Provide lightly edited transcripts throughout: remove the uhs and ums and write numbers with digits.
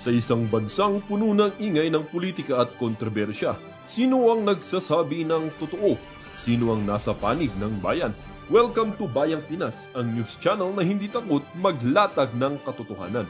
Sa isang bansang puno ng ingay ng politika at kontrobersya, sino ang nagsasabi ng totoo? Sino ang nasa panig ng bayan? Welcome to Bayang Pinas, ang news channel na hindi takot maglatag ng katotohanan.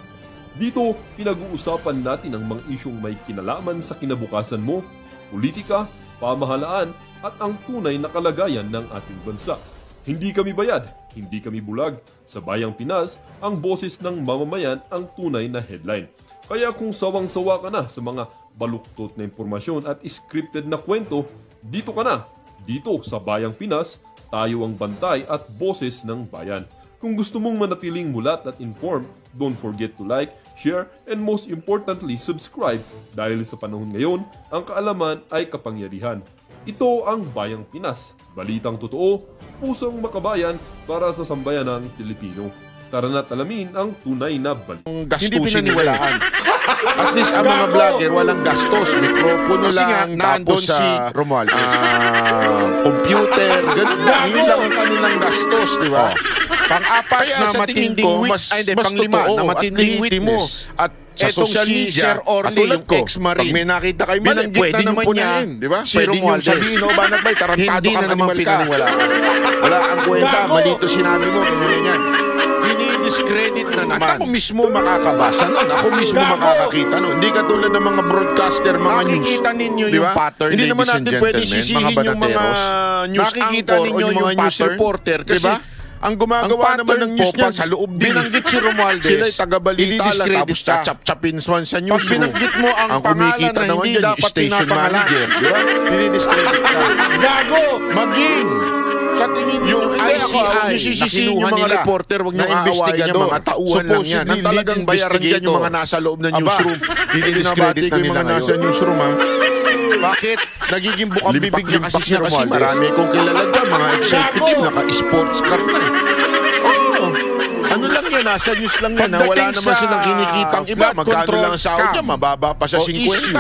Dito, pinag-uusapan natin ang mga isyong may kinalaman sa kinabukasan mo, politika, pamahalaan, at ang tunay na kalagayan ng ating bansa. Hindi kami bayad, hindi kami bulag. Sa Bayang Pinas, ang boses ng mamamayan ang tunay na headline. Kaya kung sawang-sawa ka na sa mga baluktot na impormasyon at scripted na kwento, dito ka na. Dito sa Bayang Pinas, tayo ang bantay at boses ng bayan. Kung gusto mong manatiling mulat at informed, don't forget to like, share, and most importantly, subscribe dahil sa panahon ngayon, ang kaalaman ay kapangyarihan. Ito ang Bayang Pinas, balitang totoo, pusong makabayan para sa sambayanang Pilipino. Tara na't alamin ang tunay na balita. Hindi pinaniwalaan. At least ang mga vlogger walang gastos, mikropono lang, tapos si Romualdez. Computer, ganun lang. Yun lang ang kanilang gastos, di ba? Pang-apat na matinding mas totoo na matinding witness. At sa social media, Sir Orly, yung ex-marine, pag may nakita kayo mali, pwede na naman niya, di ba? si Pwede nyo Romualdez. sabihin, o Banat Bay, tarantado hindi kang na naman animal ka. pinaniwalaan. Wala ang kwenta, malito sinabi mo, ganyan yan. Dinidiscredit na naman. At ako mismo makakabasa nun. Ako mismo makakakita nun. Hindi katulad ng mga broadcaster, mga news. Nakikita ninyo Diba? yung pattern, Hindi naman ladies natin and pwede gentlemen, sisihin mga yung mga news Nakikita anchor o ninyo yung mga yung news pattern, reporter. Kasi diba? ang gumagawa naman ng news niyan, sa loob din. binanggit si Romualdez. Sila'y taga-balita lang, tapos chachap-chapin man sa news. Pag binanggit mo ang pangalan kumikita na naman hindi dyan, dapat station pinapangalan. manager. Diba? Dinidiscredit ka. Gago! Maging Sa tingin nyo, yung ICI na kinuha yung mga reporter, wag nyo aawayin niya, mga tauhan lang yan. Ang talagang bayaran dyan yung mga nasa loob ng newsroom. Dinidiscredit na nila mga nasa ngayon. newsroom, ha? Bakit? Nagiging bukang bibig niya kasi siya kasi Romualdez. marami kong kilala dyan, mga executive, naka-sports car na. Ano lang yan, nasa news lang yan, ha? Wala Pagdating naman sa silang kinikitang iba. flood Magkano control lang ang sahod scam niya, mababa pa sa o 50. issue.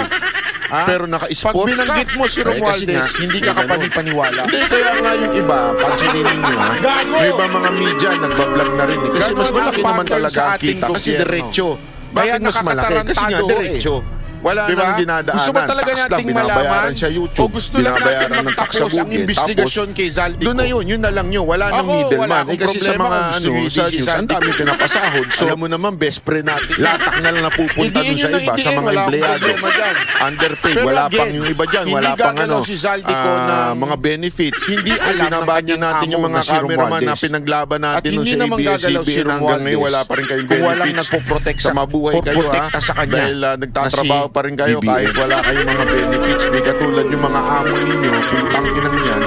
Pero naka-sports Pag binanggit mo si Romualdez, hindi ka ka kapani-paniwala. Hindi, kaya nga yung iba, pansinin ninyo, ha? Yung iba mga media, nagbablog na rin. Kasi Ganon mas malaki ang naman pattern talaga sa ang ating kita. Kasi gobyerno. diretso. Kaya Bakit mas malaki? Kasi nga nakakatarantado diretso. Wala Diba? nang dinadaanan. Gusto ba talaga Tax lang, nating binabayaran malaman? sa YouTube. O gusto lang natin binabayaran ng tax sa magtapos ang bukid. investigasyon Tapos, kay Zaldico? doon na yun na lang yun. Wala nang Ako, wala middleman. akong Kasi sa problema mga kung gusto nyo sa i-DC news, ang dami pinapasahod. So, alam mo naman, best friend natin. Latak na lang napupunta Hindi doon sa yun iba, hindi sa yun, mga wala akong empleyado. problema dyan. Underpaid, Pero wala again, pang yung iba dyan, hindi wala pang gagalaw si Zaldico ng mga benefits. hindi alam ng Binabanyan kanyang natin yung amo mga na si cameraman na Romualdez. pinaglaban At natin hindi sa naman gagalaw si ABS-CBN hanggang Romualdez ngayon wala pa rin kayong kung benefits. walang nagpo-protect sa mabuhay kayo, ha? protekta sa kanya. Dahil nagtatrabaho Na si pa rin kayo BBM. kahit wala kayong mga benefits. Di katulad yung mga amo ninyo, putang inang yan,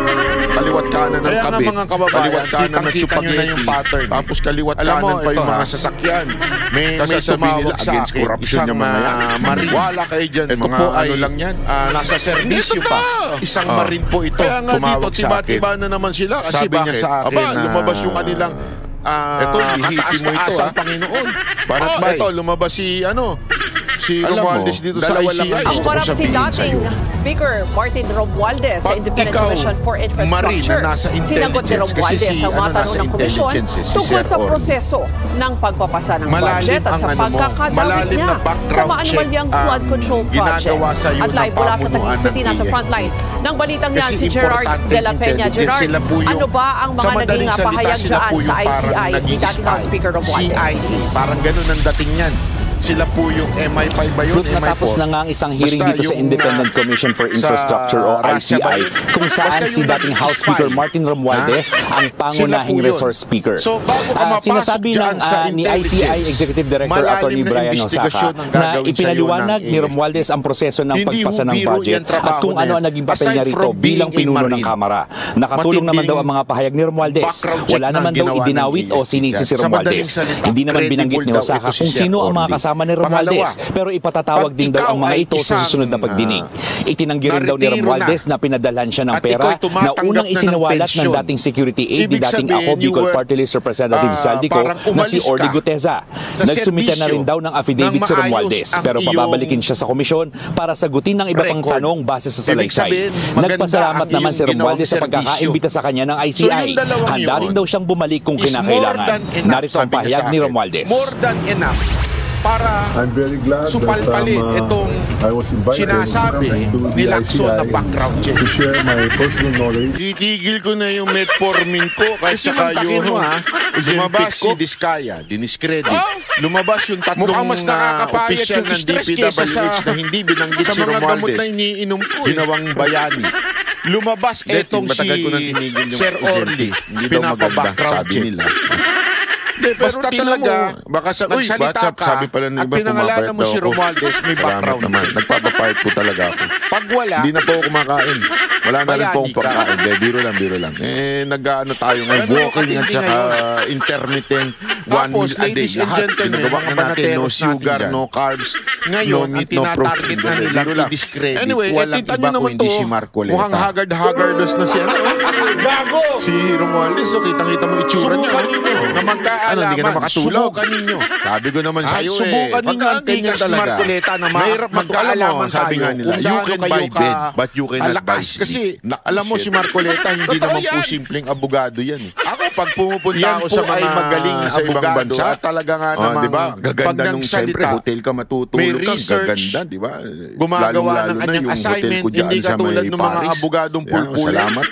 kaliwat kanan ng Kaya nga, kabit, mga kababayan, kaliwat kanan ng kitang-kita nyo na yung pattern. tapos kaliwat Alam mo, kanan pa yung ito, mga ha? sasakyan. May Sasabihin tumawag nila sa against akin, corruption isang yung mga yan. marine. Wala kayo dyan, Ito mga po ano ay lang yan. nasa serbisyo Hindi pa. totoo. Isang Oh. marine po ito. Kaya nga dito, Tumawag sa akin. tiba-tiba na naman sila. Kasi Sabi niya bakit? sa akin Aba, na lumabas yung kanilang ito, ihiti mo ito, kataas-taasang ha? Panginoon. Banat Bay. Ito, lumabas si si Alam mo, Romualdez dito sa dalawa ICI. lang ang Ang gusto ko parang si sabihin dating sa'yo. Speaker Martin Romualdez sa Pag Independent ikaw, Commission for Marine, Infrastructure. na nasa Sinagot ni intelligence, kasi Romualdez si, ang mga ano, tanong nasa ng komisyon intelligence, si tungkol Sir sa Orly. proseso ng pagpapasa ng Malalim budget at ang sa ano mo, pagkakadawit malalim niya na sa background maanumalyang check flood ang control project. ginagawa sa iyo At ng live mula sa Taguig pamunuan City, ng nasa PSP. frontline ng balitang yan Kasi si Gerard importante de la Peña. intelligence, Gerard, sila po yung- ano ba ang sa mga madaling naging salita, pahayag sila dyan po yung sa parang ICI ni naging dating House spy. Speaker Romualdez? CIA, parang ganun ang dating yan. Sila po yung MI5 ba yun? Ruth, natapos na nga ang isang hearing Basta dito sa yung, Independent Commission for sa Infrastructure o Russia ba ICI yun? kung saan Basta si yung dating naging House spy. Speaker Martin Romualdez Ha? ang pangunahing Sila po yun. resource speaker. So, bago ka mapasok Sinasabi dyan ng sa ni intelligence, ICI Executive Director malalim Attorney na Brian investigasyon Osaka ang na gagawin ipinaliwanag sa'yo ni ng Romualdez ang proseso ng Hindi pagpasa ho ng biro budget yan trabaho at kung na ano yan. ang naging papel Aside niya from rito bilang being a pinuno ng Marine, Kamara. Nakatulong naman matinding daw ang mga pahayag ni Romualdez. background check Wala na naman daw ginawa ng idinawit o sinisi si Sa madaling Romualdez. salita, Hindi naman binanggit ni credible daw Osaka ito si kung Sir sino ang mga Orly. kasama ni Romualdez. Pero ipatatawag pag din daw ang ikaw mga ay ito sa isang, susunod na pagdinig. Itinanggi rin daw ni naretiro Romualdez na. na pinadalhan siya ng At pera iko'y na tumatanggap unang na ng isinawalat ng pensyon. dating security aide ni Ibig dating sabihin, Ako you Bicol were, Party List Representative Zaldico parang na si umalis Orly ka Guteza. sa Nagsumite na rin serbisyo daw ng affidavit ng si maayos Romualdez ang pero iyong bababalikin siya sa komisyon para sagutin ng iba pang record. tanong base sa Ibig salaysay. sabihin, maganda Nagpasalamat ang naman iyong si Romualdez sa ginawang pagkakaimbita sa kanya ng ICI. So, yung dalawang Handa rin yun daw siyang bumalik kung is more kinakailangan. than enough, Narito ang sabi niya pahayag sa ni akin. Romualdez. More than enough para I'm very glad supalpalin that itong I was invited sinasabi to come to ni the Lacson na ICI background check. to share my personal knowledge. Titigil ko na yung metformin ko kasi mantakin mo ha. Lumabas si Diskaya, diniscredit. Lumabas yung tatlong Mukhang mas nakakapayat official yung ng stress kaysa DPWH sa- na hindi binanggit sa si mga gamot Romualdez. na iniinom ko eh. Ginawang bayani. Lumabas etong si matagal ko nang tinigil yung Sir Orly. Hindi daw maganda, Pinapa-background sabi check. nila. Basta talaga, baka sa nagsalita ka sabi pala ng at iba pinangalanan pumapayat mo daw si ako. Romualdez, may Salamat background naman. check. Nagpapapayat po talaga ako. Pag wala, Hindi na po ako kumakain. Wala na rin po akong Bayani ka. pagkain. Biro lang. Nag-ano tayo ngayon. Ano, Walking at katindi saka intermittent. One Tapos, meal a day. ladies and Lahat gentlemen, ginagawa mga na natin. No banateros sugar, natin no carbs. ngayon, no ang meat, no tinatarget na protein. nilang Biro lang. i-discredit. Anyway, Walang titan iba nyo naman kung hindi to. si Marcoleta. Mukhang haggard-haggardos na siya. Gago! Si Romualdez, so kitang-kita mo itsura niya. Subukan ninyo na magkaalaman. Ano, hindi ka na makatulog? Subukan ninyo. Sabi ko naman sa'yo eh. Subukan ninyo ang Pagka ganyan tikas ni Marcoleta na Mahirap magkaalaman sabi tayo. nga nila, Kung you gaano can kayo buy bed, but you cannot buy kalakas. sleep. Kasi Naku, alam mo shit. si Marcoleta, hindi Totoo naman po yan. simpleng abogado yan. Ako, pag pumupunta Yan ako po sa ay mga magaling sa ibang abogado bansa, at talaga nga oh, namang di ba? pag Gaganda nung nagsalita, siyempre, hotel ka matutulog may ka, research, gaganda, di ba? gumagawa Lalong-lalo ng na kanyang yung hotel assignment, ko dyan hindi sa katulad may ng mga Paris. abogadong Yan, pulpul. salamat.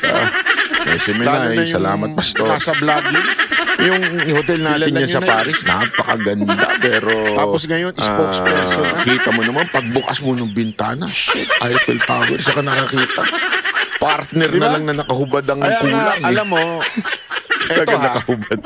Resume Lalo na, na yung salamat, pastor. nasa vlogging. Yung hotel natin Kilala yan niyo sa na yun. Paris, napakaganda, pero... Tapos ngayon, spokesperson na. Kita mo naman, pagbukas mo ng bintana, shit, Eiffel Tower, saka nakakita. Partner Di ba? na lang na nakahubad ang Kaya nga, kulang. alam mo, eto Talaga ha, nakahubad.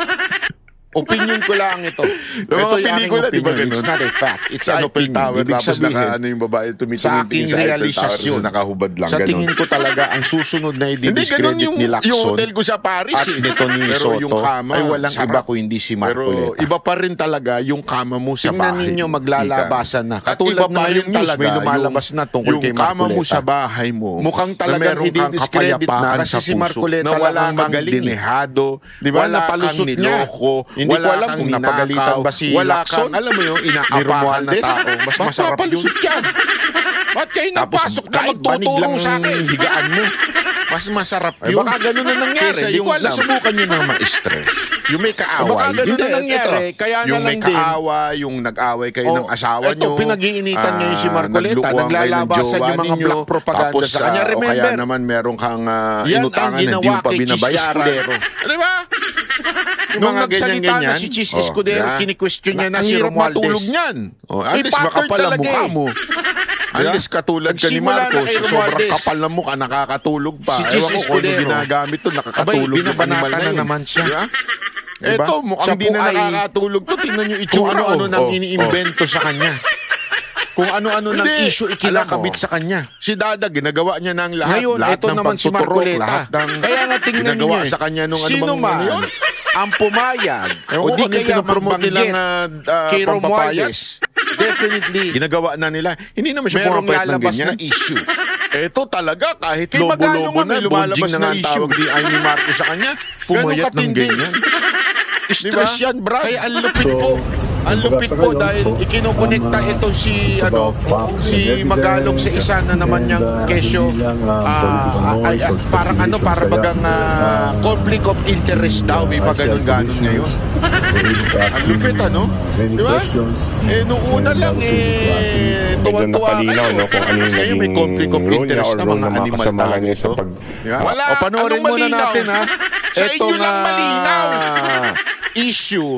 opinion ko lang ito. Yung mga Ito yung pelikula, aking di ba opinion. ganun? It's not a fact. It's Sa an Eiffel opinion. Tower, Ibig tapos sabihin, naka, yung babae sa tumitingin aking sa Eiffel Tower, realisasyon, nakahubad lang, sa ganun. tingin ko talaga, ang susunod na Hindi, ganun i-discredit yung, ni yung Lacson hotel ko sa Paris at eh. nito ni Pero Soto yung kama, ay walang sarap. iba kung hindi si Pero Marcoleta. iba pa rin talaga yung kama mo sa Tingnan bahay. ninyo, maglalabasan na. At Katulad iba na pa rin ngayon news, talaga may lumalabas na tungkol yung kay kama mo Marcoleta. sa bahay mo. Mukhang na talagang meron kang i-discredit na kapayapaan kasi sa si puso, Marcoleta na wala lang ang kang magaling eh. dinehado, Di ba? wala Napalusot kang niya. niloko, Hindi ko wala alam kang kung napagalitan ninakaw, ba si wala Lacson kang, alam mo yung ni inaapakan na Romualdez. tao. Mas Ba't masarap yun. papalusot yan? Ba't kayo Tapos napasok na kahit banig lang magtuturo sa akin? higaan mo, mas masarap Ay, yun. baka ganun na nangyari, Kesa di yung ko alam. nasubukan nyo na ma-stress. Yung may kaaway. Baka ganun na nangyari, ito, kaya na yung may lang din. kaaway, yung nag-away kayo ng asawa Ito, nyo. pinag-iinitan ngayon si Marcoleta. naglukuhan kayo ng Naglalabasan jowa yung mga ninyo, black propaganda tapos, sa kanya. o Remember, kaya naman meron kang yan inutangan ang na hindi ginawa mo pa kay Chis binabayaran. Escudero. Di ba? Nung Mga nagsalita na ganyan-ganyan, si Chis oh, Escudero, yeah. kini-question niya na Ang si hirap Romualdez. matulog niyan. Oh, alis pattern makapal ang talaga mukha eh. mo. Alis katulad ka ni Nagsimula na Marcos. kay Sobrang Romualdez. kapal ng mukha, nakakatulog pa. Si Chis Ewan ko kung ano Escudero. ginagamit to, Abay, nakakatulog yung animal binabanatan na na yun. naman siya. Diba? Diba? Eto, mukhang Siya di po na ay nakakatulog to. Tingnan nyo Kung itsura. ano-ano nang Oh, iniimbento sa kanya. Kung ano-ano ng Hindi, issue alam ikinakabit mo, sa kanya. Si Dada, ginagawa niya ng lahat. Ngayon, lahat ito ng naman si pagtuturok, Marcoleta. lahat ng Kaya nga tingnan ginagawa ninyo eh. sa kanya nung ano Sino bang man ano yun? ang pumayag Ewan o ko di kung ano yung kaya pinopromote nilang magbanggit kay pampapayag. Romualdez, definitely, Ginagawa na nila. Hindi naman siya merong pumapayat ng lalabas ganyan. na issue. Ito talaga, kahit Kay Magano lobo-lobo nga na, may lumalabas bunjing na na nga ang issue. tawag ni Marcos sa kanya, pumayat ng katindi. ganyan. Diba? Stress yan, brad. Kaya ang lupit So, po. Ang lupit po ngayon dahil po, ikinokonekta ito si it's ano about facts and si Magalong sa evidence isa na naman and, niyang kesyo hindi lang, political noise or parang ano para speculation. bagang Kaya, conflict of interest daw may pa ganun-ganun ngayon. Ang lupit ano? Di ba? Nung una lang medyo tuwan-tuwa napalinaw kayo. no, kung ano yung Ngayon may naging conflict of role niya interest or na role mga ng mga animal kasamahan talaga niya sa ito. pag... Diba? Wala, O panoorin anong muna malinaw? natin ha. Sa inyo lang Etong, malinaw. issue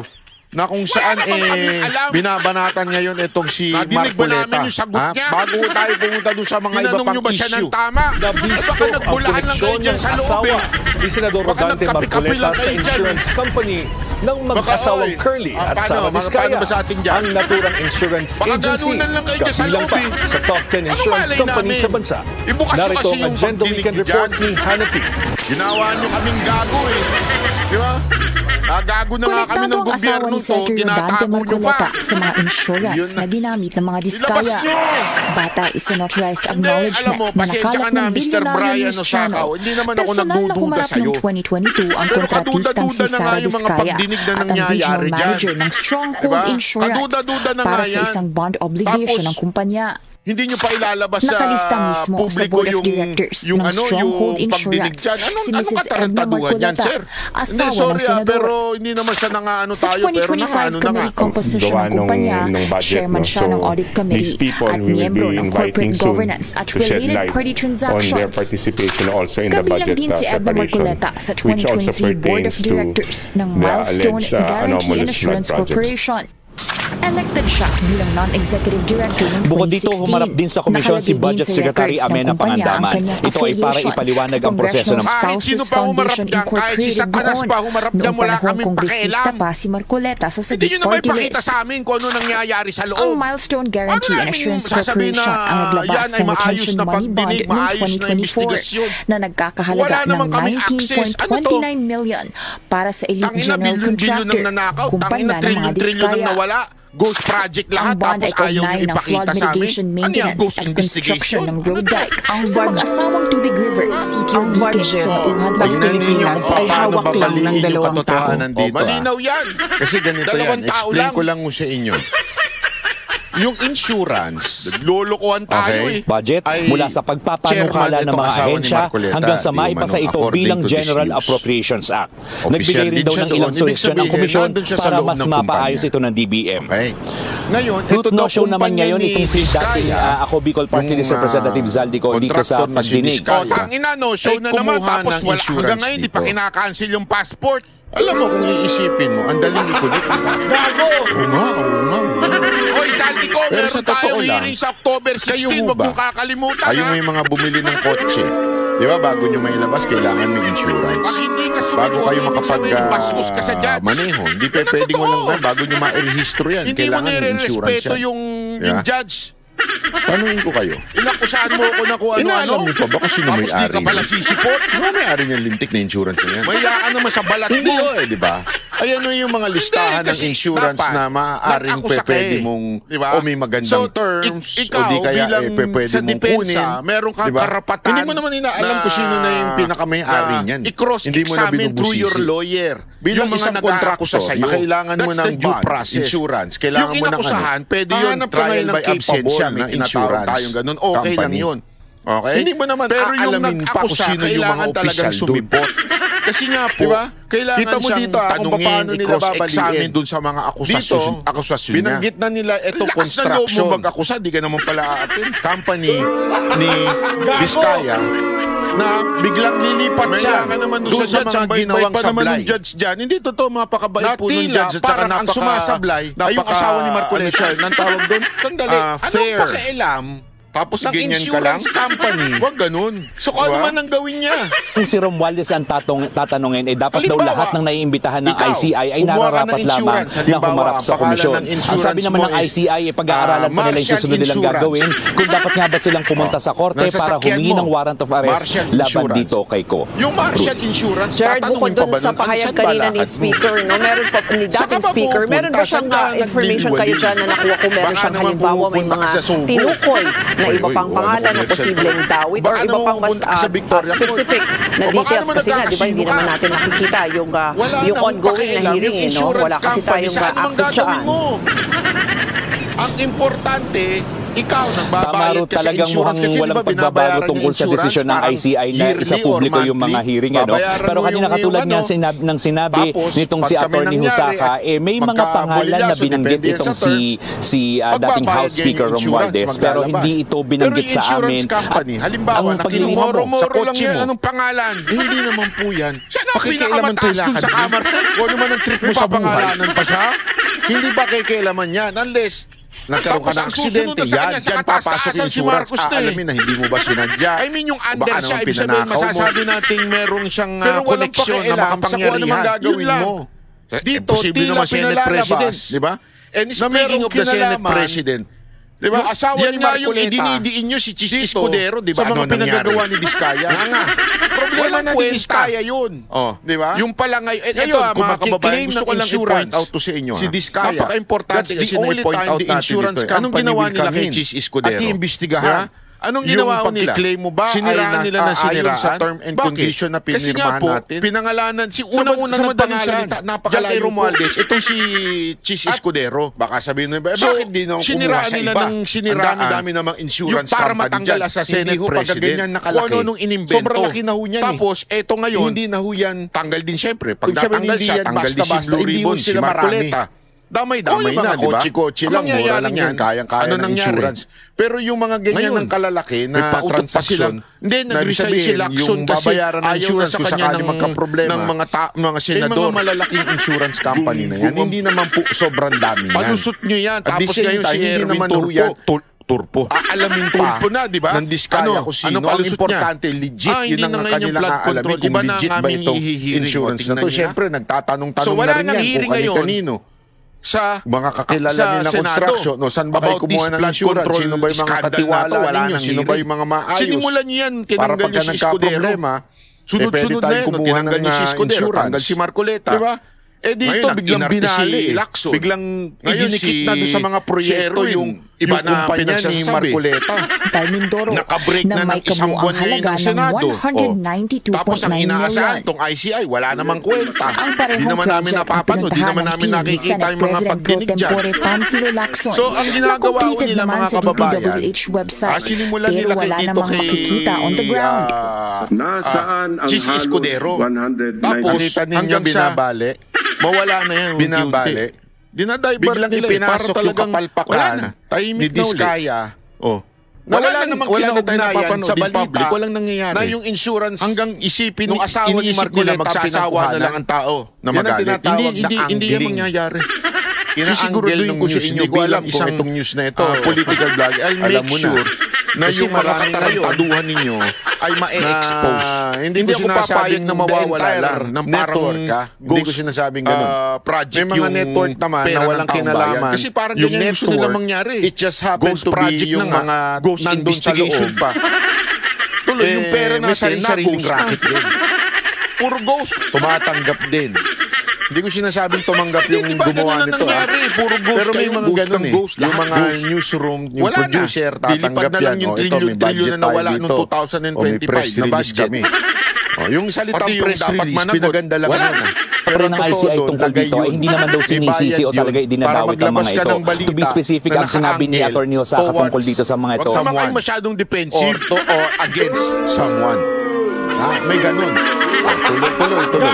na kung saan naman kaming alam. binabanatan ngayon itong si Nadinig ba Marcoleta. namin yung sagot niya? Bago tayo pumunta doon sa mga iba Tinanong pang nyo ba siya issue. ng tama? Nabisto Baka ang nagbulaan lang kayo koneksyon dyan ng sa loob asawa eh. ni Senador Baka Rodante nagkape-kape Marcoleta lang sa kayo dyan. insurance company ng Baka, mag-asawang oy, Curly at paano? Sara Paano Vizcaya, ba sa atin dyan? ang naturang insurance Baka agency, ganunan lang kayo dyan sa kabilang loob pa eh. sa top 10 insurance malay company namin? sa bansa. Ibukas nyo Narito kasi ang yung Agenda pagdinig Weekend nyo Report dyan. ni Hannity. Ginawa nyo kaming gago eh. Di ba? Gago na nga kami ng Konektado ang asawa gobyerno ni to, Senator Rodante tinatago nyo pa. Marcoleta sa mga Yun insurance na. na ginamit ng mga Ilabas diskaya. nyo! Bata is unauthorized Hindi, acknowledgement alam mo, na pasensya nakalap ka na, ng Mr. Billionaire Brian News Osakaw. Channel. Hindi naman ako Personal na nagdududa humarap sa'yo. noong 2022 ang Pero kontratistang si kaduda-duda na nga Sara yung mga Vizcaya pagdinig na at ang nangyayari regional dyan. manager ng Stronghold Diba? Insurance Kaduda-duda na para nga sa yan. isang bond obligation Tapos, ng kumpanya. Hindi nyo pa ilalabas Nakalista sa mismo sa publiko Board of Directors yung ng Stronghold yung pagdinig Insurance. dyan. Si Ano Mrs. Edna katarantaduhan yan, Marcoleta, sir? asawa Hindi, ng sorry senador. pero hindi naman siya ano Sa tayo, pero 2025 na committee nga. composition gawa ng kumpanya, nung budget, chairman no? siya ng So, audit committee these people at we will miyembro be ng inviting corporate soon governance at to shed related light party on their transactions. participation also in the Kabilang budget din si Edna preparation, Marcoleta sa which also 2023 Board of pertains to Directors ng the Milestone alleged Guarantee and anomalous Assurance flood projects. Corporation. Elected siya bilang non-executive director noong 2016. Bukod dito, humarap din sa komisyon si Nakalagay din Budget sa Secretary records ng Amena kumpanya ang Pangandaman. kanyang Ito ay para affiliation ipaliwanag sa ang proseso ng Congressional Kahit sino Spouses pa humarap Foundation dyan, kahit si Incorporated Satanas noon. pa humarap dyan, Noong wala panahong kaming kongresista pakialam. pa si Marcoleta sa Hindi Sagip nyo naman Party ipakita List. sa amin kung ano nangyayari sa Ang loob. Milestone Guarantee Ano and namin Assurance sasabihin Corporation na ang naglabas yan ay ng maayos retention na money bond pagdinig, noong maayos na 2024 investigasyon. na nagkakahalaga Wala ng naman kaming access. Ano to? 19.29 million para sa elite Tangina, general bilyon-bilyon contractor, ng nanakaw. kumpanya Tangina, ng mga trilyon-trilyon ng diskaya. nawala. Ghost project lahat, Ang bond tapos ay ayaw nyo kaugnay ng flood ipakita sa amin. mitigation, Ano yung maintenance ghost at construction investigation? ng road dike sa budget- mag-asawang Tubig River, CQ Ang Dike budget sa Nauhan ng Tingnan ninyo Pilipinas kung ay paano hawak lang ng babalihin yung dalawang katotohanan tao. dito. Malinaw yan. Kasi ganito Dalawang yan. tao Explain lang. ko lang mo sa inyo. Yung insurance, Lolokohan tayo Okay. budget ay mula sa pagpapanukala chairman ng mga itong asawa ni ahensya Marcoleta, hanggang sa di maipasa umano, ito according bilang to this General news. Appropriations Act. Official Nagbigay rin din daw siya ng doon. ilang Ibig solusyon ang sabihin, komisyon nandun siya sa para loob mas ng mapaayos kumpanya. ito ng DBM. Okay. Ngayon, Ruth ito daw no show naman kumpanya ngayon ni itong si dating Diskaya, ako Bicol Party List yung, Representative Zaldico dito sa contractor na si pagdinig. Diskaya. O, tangina, no show Ay, na naman. kumuha Tapos ng wala, insurance hanggang ngayon, di pa dito. kinakancel yung passport. Alam mo kung iisipin mo, ang daling ikulit. Gago! Oo nga. Oy, Zaldico, Pero meron sa totoo tayong lang, hearing sa October 16. kayo Huwag ba? mong kakalimutan, Ayun ha? may mga bumili ng kotse. Di ba, bago nyo mailabas, kailangan may insurance. Pag hindi ka sumiko, Bago kayo ibig makapag sabihin, bastos ka sa judge. maneho, hindi Yan ang pwedeng totoo. walang bago nyo ma-rehistro yan. Hindi mo Kailangan may insurance nire-respeto yan. yung Yeah. judge. Tanungin ko kayo. Inakusahan mo ako na kung ano-ano. Inaalam mo pa ba kung sino Tapos di may-ari ka pala niyan? sisipot. Ano may-ari niyang lintik na insurance na yan? Maya ka naman sa balat Hindi mo. di ba? Ayan o yung mga listahan Hindi, ng kasi insurance dapat, na maaaring nag-akusa ka pwede eh. mong Diba? o may magandang terms ikaw, o di kaya bilang pwede sa mong depensa, kunin. meron kang Diba? karapatan Hindi mo naman inaalam kung sino na yung pinakamay-ari na niyan. Hindi mo na i-cross-examine through binubusisi. your lawyer. Bilang Yung mga isang nag-aakusa kontraktor sa'yo. na kailangan mo That's ng the due bond. process, insurance, kailangan yung mo ng inakusahan, pwede yun, Hahanap ka trial ngayon ng by absensya, capable may na tinatawag insurance tayong ganun. Okay lang company. yun. Okay? Hindi mo naman pero yung aalamin pa kung nag-akusa, sino yung mga kailangan talagang opisyal dun. sumipot. Kasi nga po, Diba? kailangan Kita mo siyang dito, kung tanungin, paano nila i-cross-examine babaliin. dun sa mga akusasyon niya. Binanggit na nila itong Lakas na loob mo construction mag-akusa, di ka naman pala aatin. company ni Diskaya na biglang lilipat siya Kaya ka naman doon sa judge, mga ang bait-bait ginawang pa naman sablay. ng judge dyan. Hindi totoo, mapakabait po ng Natila, judge. At saka parang ang sumasablay ay yung asawa ni Marcoleta. Ano siya, nang tawag doon? Sandali, Fair. anong pakialam? Tapos ng ganyan ka lang? insurance company. Huwag ganun. So kung ano Diba? man ang gawin niya. Kung si Romualdez ang tatanungin, dapat daw Halimbawa, lahat ng naiimbitahan ng ikaw, ICI ay kumuha ka ng nararapat lamang insurance. na Halimbawa, humarap ang sa pangalan komisyon. ng Ang insurance sabi naman mo ng is, ICI ay pag-aaralan pa nila yung Martial susunod nilang Insurance. gagawin kung dapat nga ba silang pumunta sa korte Nasa para sakyan humingi mo. ng warrant of arrest Martial laban Insurance. dito kay Ko. Yung Martial Insurance, Gerard, bukod tatanungin pa dun ba sa nun? pahayag Saan ba kanina ni lakad mo? Speaker, no, meron pa ni Saan ka dating ba Speaker, meron ba pupunta? siyang Saan ka information kayo nagliliwali? dyan na nakuha kung meron Baka siyang naman halimbawa may pupunta ka mga sa Subo. tinukoy na Oy, iba oy, pang ano pangalan kung o posibleng dawit or Baka iba naman pang mas pupunta ka sa Victoria Court. specific na O baka details naman kasi nga, di ba, hindi nagkakasino naman ka. natin nakikita yung Wala yung na akong ongoing na pakialam, hearing, yung no? insurance Wala kasi company, tayong saan mang access gagawin dyan. mo? Ang importante, ikaw Tama nagbabayad ro, ka sa talagang insurance mukhang kasi di walang ba pagbabago binabayaran tungkol yung sa insurance desisyon ng parang ICI na yearly isa or publiko yung mga monthly. hearing. Babayaran Pero mo kanina yung katulad ano. niya sinabi Tapos, nitong pag si kami Attorney nangyari Husaka, at may mga pangalan na magkahuli, binanggit depende itong sa term, si dating magbabayad House yan Speaker yung insurance, Romualdez pero maglalabas. hindi ito binanggit Pero yung sa amin. insurance company, At halimbawa, ang na paglilinaw mo, kinuhoro-moro sa lang kotse yan, mo. anong pangalan? Hindi naman po yan. Siya na ang Pakikialaman pinakamataas dun lakad sa mo. kamar. Kung ano man ang trip mo May sa buhay. papangalanan pa siya? Hindi ba kikialaman yan? Unless nagkaroon ka Tapos ng ang susunod aksidente, na sa yan, kanya, sa dyan kataas-taasan papasok yung si insurance. Marcos na eh. Aalamin na hindi mo ba sinadya? I mean, yung O under baka siya, naman ibig sabihin, pinanakaw mo. masasabi nating merong siyang Pero walang koneksyon na pakialam sa kung ano makapangyarihan. man gagawin Yun lang. mo. Dito, Posible tila naman Senate pinalalabas. President, di ba? And Na speaking merong of the Senate kinalaman, President, di ba? yung asawa Yan ni nga yung Marcoleta, idinidiin nyo si Chis dito, Escudero, di ba? sa mga Ano nangyari? pinagagawa ni Diskaya. Nga. Problema Walang na ni kwenta. Diskaya yun. Oh, di ba? Yung pala ngayon, Ngayon, ito kung mga kababayan, makiklaim gusto ng ko lang insurance i-point out to sa inyo. si Diskaya, Napaka-importante that's kasi the only na-point time out the natin insurance ito. Anong company ginawa will nila come kay in Chis Escudero? at iimbestigahan Anong yung ginawa nila? pagkiklaim mo ba siniraan nila na siniraan? sa term and Bakit? condition na Kasi nga pinirmahan po, natin? pinangalanan, unang-unang sa madaling nagpangalan, salita, Diyan napakalayo kay po. Romualdez, itong si Chis Escudero. Baka sabihin nyo, So, bakit di naman kumuha siniraan sa nila iba? ng siniraan. Ang dami-dami namang insurance yung para company matanggal dyan. sa Senate Hindi ho pagka President. ganyan nakalaki. Kung ano nung inimbento. Sobrang laki na ho niyan Tapos, eto ngayon, Hindi na ho yan. tanggal din siyempre. Pag Ibig sabihin, natanggal hindi siya, yan tanggal din si basta-basta. Blue Hindi ho Ribbon, si sila marami. Marcoleta. Damay-damay Yung mga na, di ba? kotse-kotse Ang lang, mura mangyayari lang yan, niyan, kayang-kaya ano ng nangyari? insurance. Pero yung mga ganyan Ngayon, ng kalalaki may na pautot pa transaction, sila. Hindi, na nag-resign ibig si sabihin, Lacson yung kasi babayaran ng ayaw na insurance sa kung kanya sakaling magkaproblema. ng mga eh, senador. mga malalaking insurance company na yan, hindi naman po sobrang dami yan. Palusot nyo yan. At the Tapos same ngayon time, si hindi Erwin naman ho yan Turpo. turpo. Aalamin Turpo pa. na, di ba? Ng diskaya kung sino. Ano ang palusot importante, niya? legit. Hindi Yun ang na ngayon yung kanilang flood aalamin control. kung Iba na legit ang ba aming itong ihihiring. insurance na Tingnan to. niyo, Siyempre, nagtatanong-tanong So, wala na rin nang yan hearing kung ngayon. kanino. Sa Mga kakilala sa niyo na Senado construction, no, saan ba kayo about kumuha this ng flood insurance? control Sino ba yung mga scandal na katiwala to? Wala ninyo? nang Sino ba hearing. yung mga maayos? Sinimulan niyo yan, Para tinanggal pagka niyo si Escudero. nagka-problema, Sunod-sunod pwede na tayong yan, kumuha tinanggal ng niyo si Escudero, insurance. tanggal si Marcoleta. Diba? Eh dito, Ngayon, biglang nag-inarte si binali. Lacson. Biglang Ngayon, idinikit na doon sa mga proyekto si Erwin, yung iba na kumpanya ni pinagsasabi. Marcoleta. Tal Mindoro Nakabreak na na may ng isang kabuang buwan ngayon halaga ng ng Senado. 192.9 Tapos ang inaasahan, million. tong ICI, wala namang kwenta. Ang parehong Di naman namin project ang napapanood, di naman pinuntahan ng namin team ni nakikita Senate yung mga President Pro pagdinig dyan. Tempore Panfilo Lacson So, ang ginagawa na ko completed nila naman mga sa kababayan, DPWH website sinimulan pero nila wala dito namang kay makikita on the ground. Nasaan ang Chis halos Escudero? 190? Tapos, Nakita ninyo hanggang sa binabali. mawala na yan. Binabali. Dinadivert Biglang nila ipinasok para yung talagang kapalpakan wala na. ni Tahimik na ulit. Diskaya. Oh. Wala namang wala na tayo kinaugnayan napapanood sa in balita public. Walang nangyayari. na yung insurance Hanggang isipin nung asawa ni iniisip Marcoleta nila magsasawa na lang ang tao na Yan ang magalit. tinatawag Hindi, na hindi yan angling. mangyayari. Sisiguruduhin ko sa inyo hindi ko alam kung kung itong news na ito, political blog. I'll alam make mo na. sure na Kasi yung mga maraming katarantaduhan ninyo ay ma-expose. Hindi ko ako sinasabing papayag na mawawala the entire lang ng parang network, ha? Hindi ko sinasabing ganun. project May mga yung network naman pera na ng walang taong kinalaman. bayan. Kasi parang Yung ganyan gusto nila network, mangyari. it just happens Ghost to be project yung na nga. mga Ghost nandun sa investigation loob. pa. Tuloy, yung pera may natin na sariling ghost racket na. din. Puro ghost. Tumatanggap din. Hindi ko sinasabing tumanggap yung Di ba gumawa ganun na nito. nangyari? Puro ghost Pero may kayo, mga ghost ganun ng eh. ghost, Yung lahat mga ghost. newsroom, yung Wala na. producer, Dilipad tatanggap na lang yan. yung Ito, may trillion budget na nawala tayo nung dito. 2025 O, may press na release budget. kami. Yung salitang Pati yung press dapat release, managot. pinaganda lang Wala naman. na. Pero ng ICI tungkol dito ay hindi naman daw sinisisi o talaga idinadawit ang mga ito. To be specific, ang sinabi ni Atty. Osaka tungkol dito sa mga ito. Huwag naman kayo masyadong defensive. Or against someone. May ganun. Tuloy.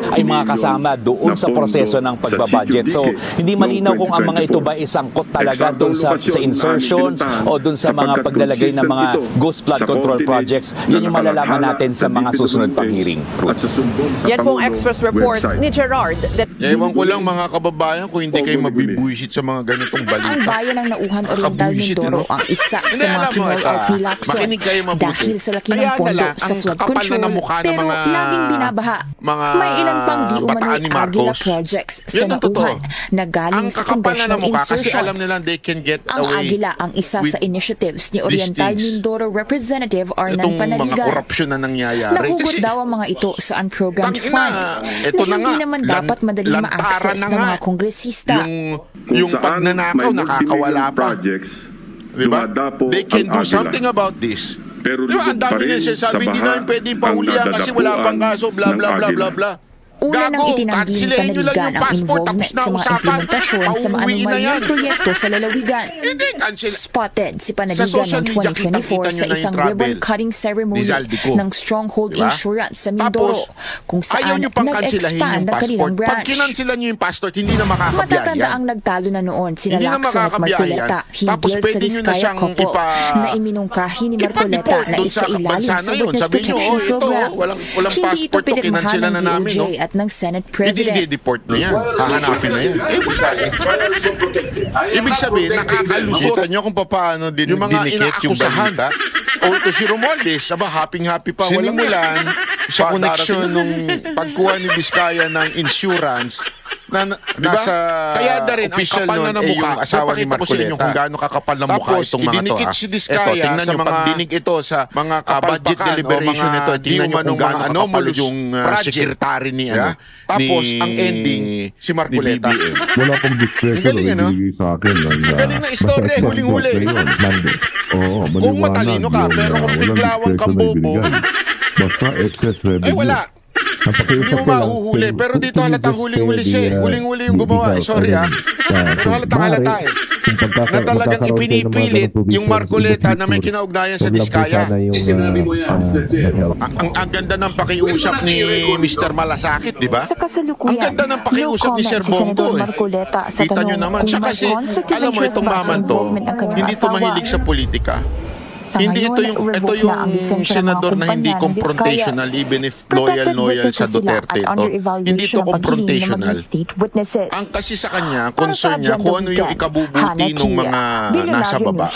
ay mga kasama doon sa proseso ng pagbabudget. So, hindi malinaw kung ang mga ito ba isangkot talaga doon sa insertions o doon sa mga paglalagay ng mga ghost flood control projects. Yan yung malalaman natin sa mga susunod pang hearing. Yan pong express report ni Gerard. Ewan ko lang mga kababayan kung hindi kayo mabibuisit sa mga ganitong Ang balita. bayan ng Nauhan Oriental Nakabuisit, Mindoro no? ang isa Hindi, sa mga alam mo, kinol ito, RP Lacson makinig kayo mabuti. dahil sa laki ng Kaya pondo nala, sa ang flood kakapal na control ng mukha ng pero mga- laging binabaha. mga May ilan pang di bataan umano'y ni Agila Marcos. projects sa Yan ang totoo. Nauhan na galing Ang sa kakapal na congressional ng mukha kasi insertions. alam nila they can get Ang away Agila ang isa with sa initiatives ni these Oriental things. Mindoro Representative Arnan itong mga Panaligan. korupsyon na nangyayari. Nahugot Kasi daw ang mga ito sa unprogrammed tangina, funds ito na na hindi nga, naman dapat madaling lantaran ma-access na ng nga. mga kongresista. yung pagnanakaw nakakawala pa. Diba? They can do something about this. Pero Diba, ang dami na sinasabi, hindi namin pwede pahulihan kasi wala pang kaso, bla bla bla bla bla. Una nang itinanggi ni kansilahin nyo lang Panaligan yung ang passport, involvement tapos na sa mga usapan. implementasyon sa mga Pauuwiin na yan. anomalyang proyekto sa lalawigan. Hindi, cancel. Spotted si Sa Panaligan social noong media, 2024 kitang-kita sa nyo na isang yung travel ribbon-cutting ceremony ni Zaldico. ng Stronghold Diba? Insurance sa Mindoro, kung ayaw saan nyo pang kansilahin nag-expand yung ang passport. kanilang Pag branch. kinansilan nyo yung passport, hindi na makakabiyahe Matatanda yan. ang nagtalo na noon sina Hindi na Lacson at makakabiyahe Marcoleta yan. Tapos hinggil sa pwede nyo na Diskaya siyang couple na iminungkahi ni Marcoleta ipa-deport na dun isa sa ilalim bansa sa na yun. Witness Sabihin nyo, Protection ito, Program. walang Hindi ito passport to, pinirmahan kinansilan ng na namin, DOJ no? at ng Senate Hindi President. i-deport na yan. Hahanapin na yan. Wala eh. Ibig sabihin, nakakalusot. Kita nyo kung paano Yung mga dinikit yung inaakusahan. balita. O ito si Romualdez, aba, happy pa. Sinimulan sa Pa- koneksyon darating- nung pagkuha ni Diskaya ng insurance nasa Kaya na rin, ang official kapal na nun, ng mukha. yung asawa ni Papakita ko sa inyo Marcoleta. kung gaano kakapal ng mukha Tapos, itong mga to. idinikit si Diskaya tingnan sa nyo, mga pag dinig ito sa mga budget deliberation nito, tingnan nyo kung gaano kakapal yung secretary ni Tapos, ang ending, si Marcoleta. Wala pong discretion Galing, na ibigay sa akin. Galing na istorya, huling-huli. Oo, Kung matalino ka, pero kung biglawang kang bobo, basta excess revenue. ay wala. Hindi mo mahuhuli. Pero dito halatang huling-huli siya. Huling-huli yung gumawa. Sorry Pero halatang-halata na talagang ipinipilit yung Marcoleta na may kinaugnayan sa Diskaya. Ang ganda ng pakiusap ni Mr. Malasakit, di ba? Sa kasalukuyan, Ang ganda ng pakiusap ni Sir Bongo. Kita nyo naman. Siya kasi, alam mo, itong maman to, hindi to mahilig sa politika. Hindi ito yung senador na hindi confrontational even if loyal sa Duterte ito. Hindi ito confrontational. Ang kasi sa kanya, concern niya kung ano yung ikabubuti ng mga nasa baba.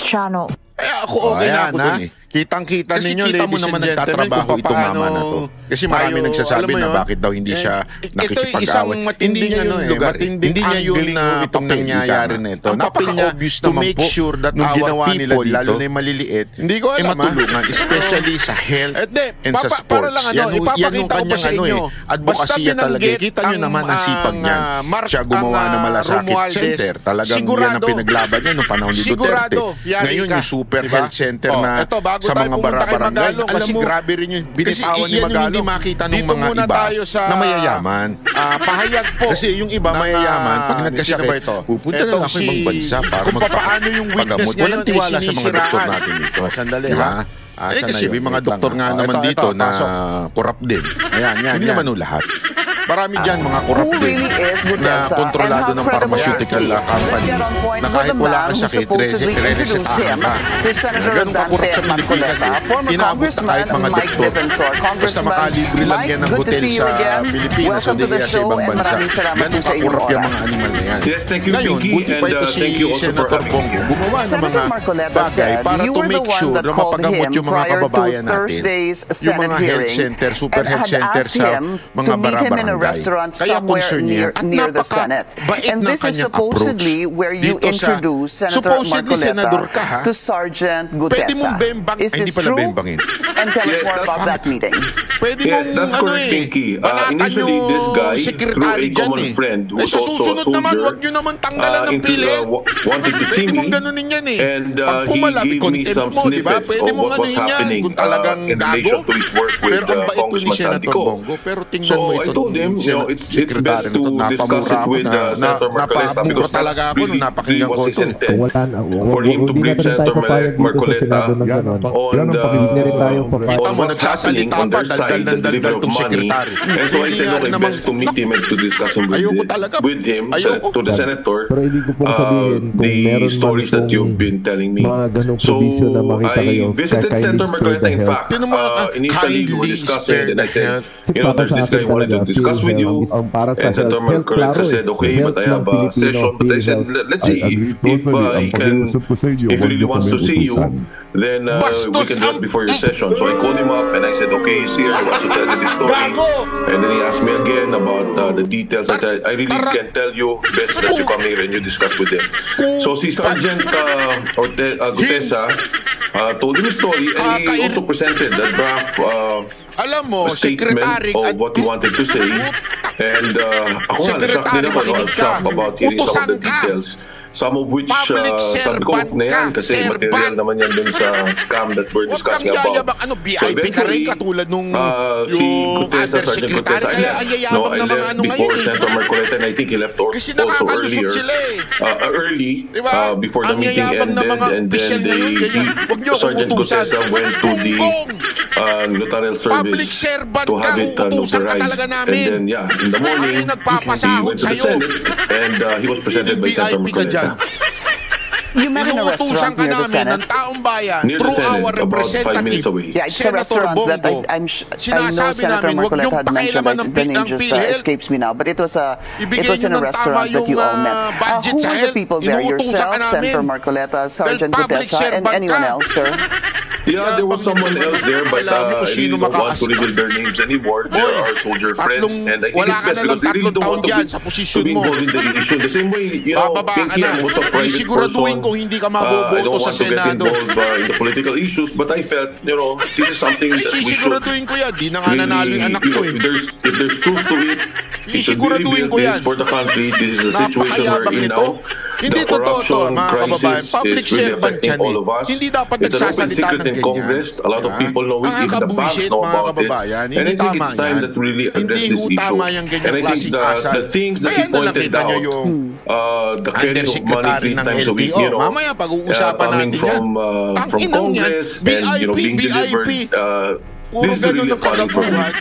Kaya ako okay na ako dun Kitang-kita ninyo, kita mo ladies naman and gentlemen, nagtatrabaho kung itong paano mama na to. Kasi marami nagsasabi na bakit daw hindi siya nakikipag-away. Hindi niya yung lugar. Hindi niya yun na itong nangyayari na ito. Napaka-obvious to naman make po sure that nung our ginawa nila people, dito, lalo na yung maliliit, hindi ko alam, matulungan, especially sa health and sa sports. Para lang yan yung kanyang advokasya talaga. Kita nyo naman ang sipag niya. Siya gumawa ng Malasakit Center. Talagang yan ang pinaglaban niya noong panahon ni Duterte. Ngayon yung super health center na sa mga barangay. Alam mo, grabe rin yung binitawan ni Magalong. Hindi makita ng mga iba na mayayaman. Pahayag po. Kasi yung iba mayayaman, pag nagkasakit, pupunta na lang ako ibang bansa para magpagamot. Walang tiwala sa mga doktor natin dito. Sandali ha. Kasi may mga doktor nga naman dito na corrupt din. Hindi naman lahat. Marami dyan mga corrupt din na kontrolado ng pharmaceutical company na kahit wala kang sakit, re-resetahan ka. Ganun ka-corrupt sa Pilipinas. Inaabot na kahit mga doktor. Basta makalibre lang yan ng hotel sa Pilipinas o di kaya sa ibang bansa. Ganun ka-corrupt yung mga animal na yan. Ngayon, buti pa ito si Senator Bongo. Gumawa ng mga bagay para to make sure na mapagamot yung mga kababayan natin. Yung mga health center, super health center sa mga barangay. Kaya concern niya at napaka-bait ng kanyang approach dito sa supposedly senador ka ha, pwede mong bembang, hindi pala bembangin. And tell us more about that meeting. Pwede mong banatan yung sekretary dyan sa susunod naman, wag nyo naman tanggalan ng PhilHealth. Pwede mong ganunin yan pag pumalabi, content mo, di ba? Pwede mong ganunin yan kung talagang gago. Pero ang bait ko ni Senator Bongo, pero tingnan mo ito. It's best to discuss it with Senator Marcoleta because talaga ako nung napakinggan ko ito. For him to brief Senator Marcoleta on kita mo, nagsasalita pa, daldal itong sekretary. And so I said, okay, best to meet him and to discuss him with him, to the senator, the stories that you've been telling me. So I visited Senator Marcoleta, in fact, initially we were discussing, and I said, there's this guy wanted to discuss with you, and Senator Marcoleta said, okay, but I have a session. But I said, let's see if he really wants to see you, then we can do it before your session. So I called him up and I said, okay, he's here, he wants to tell you this story. And then he asked me again about the details. I really can't tell you, best that you come here and you discuss with him. So si Sergeant Gutesa told him his story, and he also presented the draft statement of what he wanted to say. And ako nga, na-shock din ako, I was shocked about hearing some of the details. Some of which, sabi ko, na yan, kasi material naman yan dun sa scam that we're discussing about. So eventually, si Gutesa, Sergeant Gutesa, I left before Senator Marcoleta, and I think he left also early, before the meeting ended, and then Sergeant Gutesa went to the notarial service to have it notarized. And then, in the morning, he went to the Senate, and he was presented by Senator Marcoleta. You met in a restaurant near the Senate. Near the Senate, about 5 minutes away. Yeah, it's a restaurant that I know Senator Marcoleta had mentioned, but the name just escapes me now. But it was in a restaurant that you all met. Who were the people there? Yourself, Senator Marcoleta, Sergeant Gutesa, and anyone else, sir? Yeah, there was someone else there, but I really don't want to reveal their names anymore. They are soldier friends, and I think it's best because they really don't want to be involved in the issue. The same way, you know, Pinky, I'm also a private person. I don't want to get involved in the political issues, but I felt, you know, this is something that we should really, if there's truth to it, we should really build this for the country. This is a situation we're in now. The corruption crisis is really affecting all of us. It's an open secret in Congress. A lot of people know it. Even the banks know about it. And I think it's time that we really address this issue. And I think the things that he pointed out, the carrying of money 3 times a week, you know, coming from Congress and, you know, being delivered, this is really a funny problem.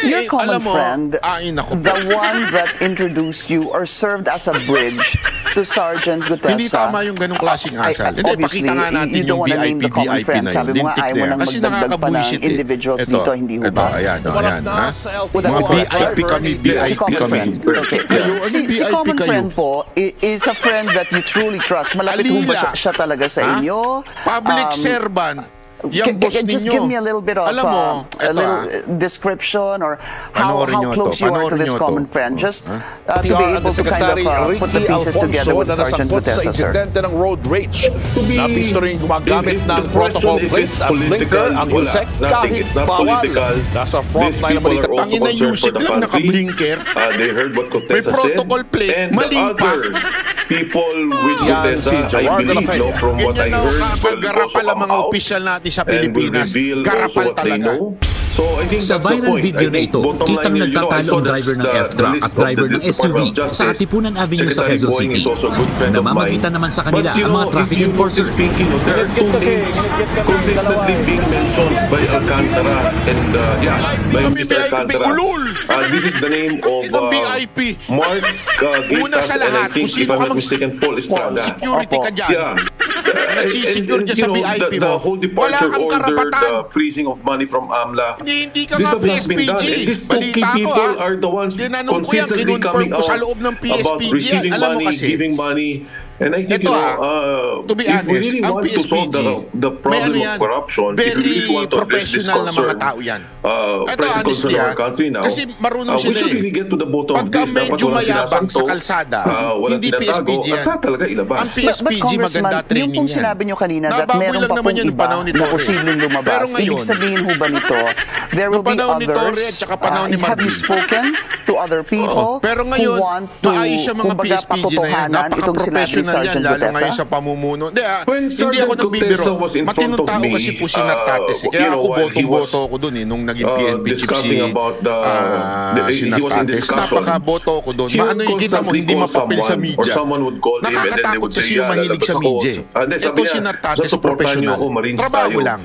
Your common friend, the one that introduced you or served as a bridge to Sergeant Gutesa. Hindi tama yung ganung klaseng asal. Obviously, you don't want to name the common friend. Sabi mo nga, ayaw mo nang magdagdag pa ng individuals dito, hindi ho ba? Ayan. Mga VIP kami, VIP kami. Si common friend po is a friend that you truly trust. Malapit ho ba siya talaga sa inyo? Public servant. Just give me a little bit of a little description or how close you are to this common friend, just to be able to kind of put the pieces together with Sergeant Gutesa, sir. Insidente ng road rage. Napisto rin gumagamit ng protocol plate at blinker ang USEC kahit bawal. Nasa frontline naman ito. Ang ina-usip lang naka-blinker. May protocol plate, mali pa. People with Gutesa, I believe, no, from what I heard, will also ang mga opisyal natin sa Pilipinas. Garapal talaga. Sa viral video na ito, kitang nagtatalo ang driver ng F-Truck at driver ng SUV sa Katipunan Avenue sa Quezon City. Namamagitan naman sa kanila ang mga traffic enforcer. There are 2 names consistently being mentioned by Alcantara and by Mr. Alcantara. This is the name of Mark Gitas and I think, if I'm not mistaken, Paul Estrada. Security ka dyan. Nagsisecure dyan sa VIP mo. The whole departure order, the freezing of money from AMLA, hindi ka nga PSPG. Balita ko Tinanong ko yan, kinonfirm ko sa loob ng PSPG. Alam mo kasi, giving money. And I think, to be honest, if we really want to solve the problem of corruption, if we really want to address this concern, present concern of our country now, kasi marunong we should really get to the bottom of this. Pagka medyo mayabang sa kalsada, hindi PSPG yan. Ang PSPG maganda training yan. Yung pong sinabi nyo kanina that meron pa pong iba na posibleng lumabas, ibig sabihin ho ba nito, there will be others, have you spoken to other people who want to, kumbaga, patotohanan itong sinabi yan, lalo ngayon sa pamumuno. Hindi ako nagbibiro. Matinong tao kasi po si Nartates. Kaya ako botong-boto ko dun nung naging PNP chief si Nartates. Napaka-boto ko dun. Maano yung kita mo, hindi mapapil sa media. Nakakatakot kasi yung mahilig sa media. Ito si Nartates professional. Trabaho lang.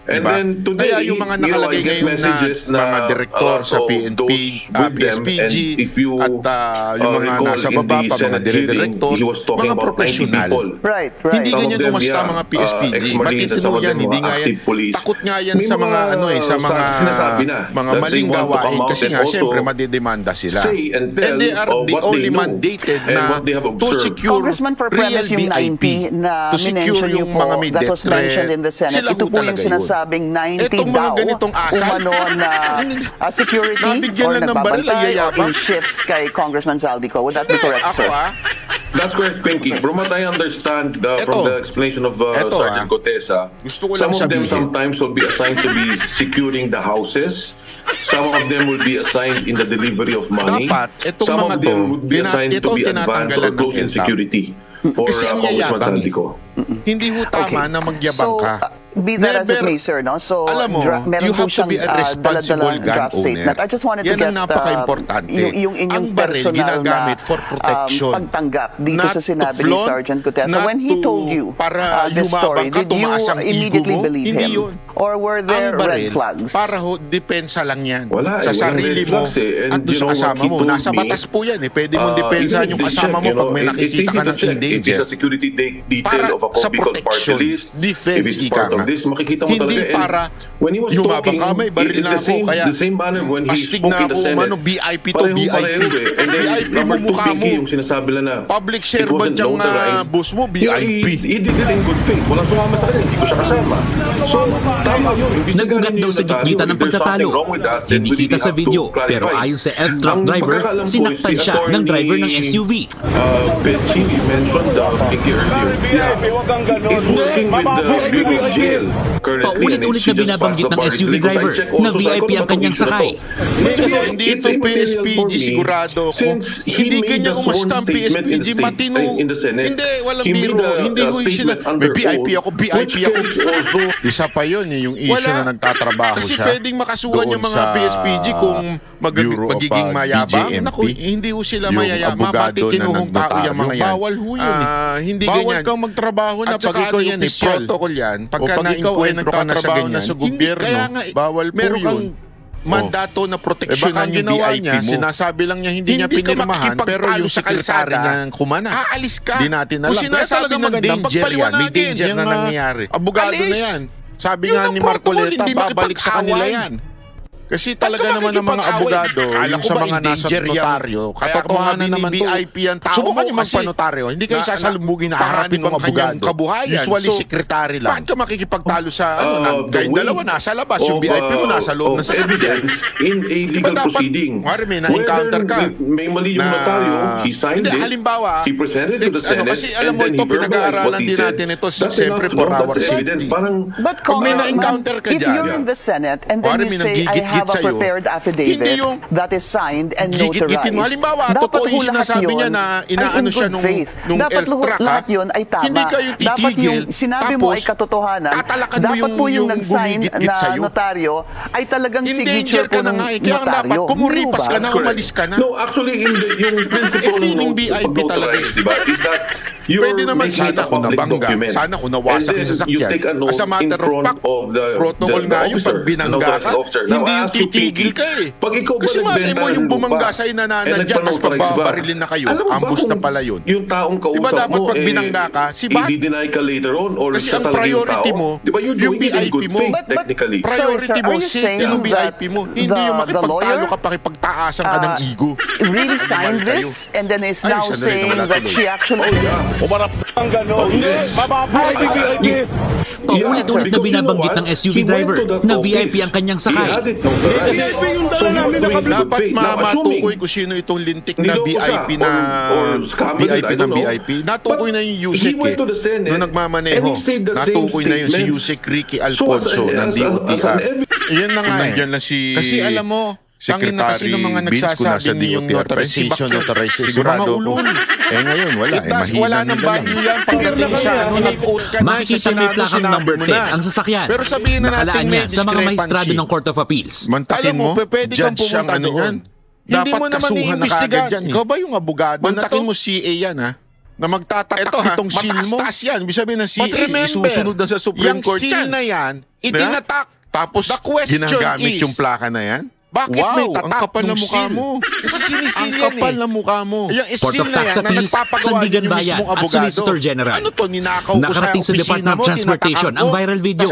And then today, kaya yung mga nakalagay ngayon na mga direktor sa PNP, PSPG, at yung mga nasa baba pa, mga direktor, mga professional. Right. Hindi ganyan umasta mga PSPG. Matitino yan, hindi nga yan. Takot nga yan sa mga sa mga maling gawain kasi nga syempre madidemanda sila. And they are the only mandated na to secure real VIP, to secure yung mga middetre. Ito po yung sinasabi sabing 90 daw umano na security or nagbabantay or in shifts kay Congressman Zaldico. Would that be correct, sir? That's correct, Pinky. From what I understand from the explanation of Sergeant Gutesa, some of them sometimes will be assigned to be securing the houses. Some of them will be assigned in the delivery of money. Some of them would be assigned to be advanced or close in security for Congressman Zaldico. Hindi ho tama na magyabang ka. Be that as it may, sir, no? So, meron po siyang daladalang draft statement. I just wanted to get yung inyong personal na pagtanggap dito sa sinabi ni Sergeant Gutesa. When he told you this story, did you immediately believe him? Or were there red flags? Para depensa lang yan. Wala, sa sarili mo at doon sa kasama mo. Nasa batas po yan eh. Pwede mo depensahan yung kasama mo pag may nakikita ka ng endanger. Para sa protection, defense, ika nga. Hindi para yumabang ka, may baril na ako, kaya astig na ako, VIP to VIP. VIP mo mukha mo. Public servant yung boss mo, VIP. He did it in good faith. Walang tumama sa kanya, hindi ko siya kasama. So, tama yun. Nagugat daw sa gitgitan ng pagtatalo. Hindi kita sa video, pero ayon sa F-truck driver, sinaktan siya ng driver ng SUV. Betsy, you mentioned Vicky earlier. He's working with the Bureau of Jail currently. Paulit-ulit na binabanggit ng SUV driver na VIP ang kanyang sakay. Hindi ito PSPG sigurado ko. Hindi kanya umasta ang PSPG, matino. Hindi, walang biro. Hindi ko sila, may VIP ako, VIP ako. Isa pa yun, yung issue na nagtatrabaho siya. Kasi pwedeng makasuhan yung mga PSPG kung magiging mayabang. Naku, hindi ko sila mayayama. Pati kinuhong tao yung mga yan. Bawal ho yun. Hindi ganyan. Bawal kang magtrabaho na pag ikaw yan, protocol yan. Pagka na-encuentro ka na sa ganyan, hindi kaya nga, bawal po yun. Mandato na proteksyon ng VIP niya, mo. Sinasabi lang niya hindi niya pinirmahan, pero yung sekretary niya ng kumana. Aalis ka. Di natin alam. Kung sinasabi ng danger yan, may danger na nangyayari. Abogado na yan. Sabi nga ni Marcoleta, babalik sa kanila yan. Kasi talaga naman ng mga abogado, yung sa mga nasa notaryo, katotohanan naman VIP ang tao. Subukan yung magpanotaryo. Hindi kayo sasalubugin na harapin ng abogado. Usually, sekretary lang. Bakit ka makikipagtalo sa kahit dalawa nasa labas, yung VIP mo nasa loob na sasakyan. In a legal proceeding. Mari, may na-encounter ka. May mali yung notaryo, he signed it. Halimbawa, he presented to the Senate, kasi alam mo ito, pinag-aaralan din natin ito, siyempre for our safety. But may na-encounter ka dyan. if you're in the Senate and then you say, I have a prepared affidavit that is signed and notarized. Halimbawa, totoo yung sinasabi niya na inaano siya nung L-track. Lahat yun ay tama. Hindi kayo titigil. Dapat yung sinabi mo ay katotohanan. Dapat po yung nag-sign na notaryo ay talagang signature po ng notaryo. Kumuripas ka na, umalis ka na. No, actually, yung principle feeling VIP talaga is that pwede naman sana kung nabangga, sana kung nawasak yung sasakyan. As a matter of fact, protocol nga yung pag binangga ka, hindi yung titigil ka eh. Kasi malay mo yung bumangga sa'yo na nanadya, tapos pagbabarilin na kayo, ambush na pala yun. Yung taong kausap mo, diba dapat pag binangga ka, si Bat? I-deny ka later on, or kasi ang priority mo, yung VIP mo. Technically. Priority mo, safety yung VIP mo. Hindi yung makipagtalo ka pakipagtaasan ka ng ego. Really signed this, and then is now saying that she actually... Umarap ang gano'n. Mababay. Paulit-ulit na binabanggit ng SUV driver na VIP ang kanyang sakay. Dapat matukoy kung sino itong lintik na VIP na VIP. Natukoy na yung Yusek eh. Noong nagmamaneho, natukoy na yun si Yusek Ricky Alfonso ng DOTR. Yan na nga eh. Kasi alam mo, tangin na kasi ng mga nagsasabi yung notarization. Sigurado ko. Ngayon, wala. Wala nang value yan. Pagdating sa nag-oath ka na, makikita may plakang number 10 ang sasakyan. Pero sabihin na natin may sa mga maestrado ng Court of Appeals. Mantakin mo, judge siyang ano yan. Dapat kasuhan na kagad yan. Ikaw ba yung abogado? Mantakin mo CA yan ha. Na magtatatak itong seal mo. Mataas yan. Ibig sabihin ng CA, isusunod na sa Supreme Court yan. Yung seal na yan, itinatak. Tapos, ginagamit yung plaka na yan. Bakit may tatak? Ang kapal na mukha mo. Kasi sinisil yan eh. Ang kapal na mukha mo. Yung seal na yan na nagpapagawa yung mismong abogado. Ano to, ninakaw ko sa nakarating sa Department of Transportation ang viral video.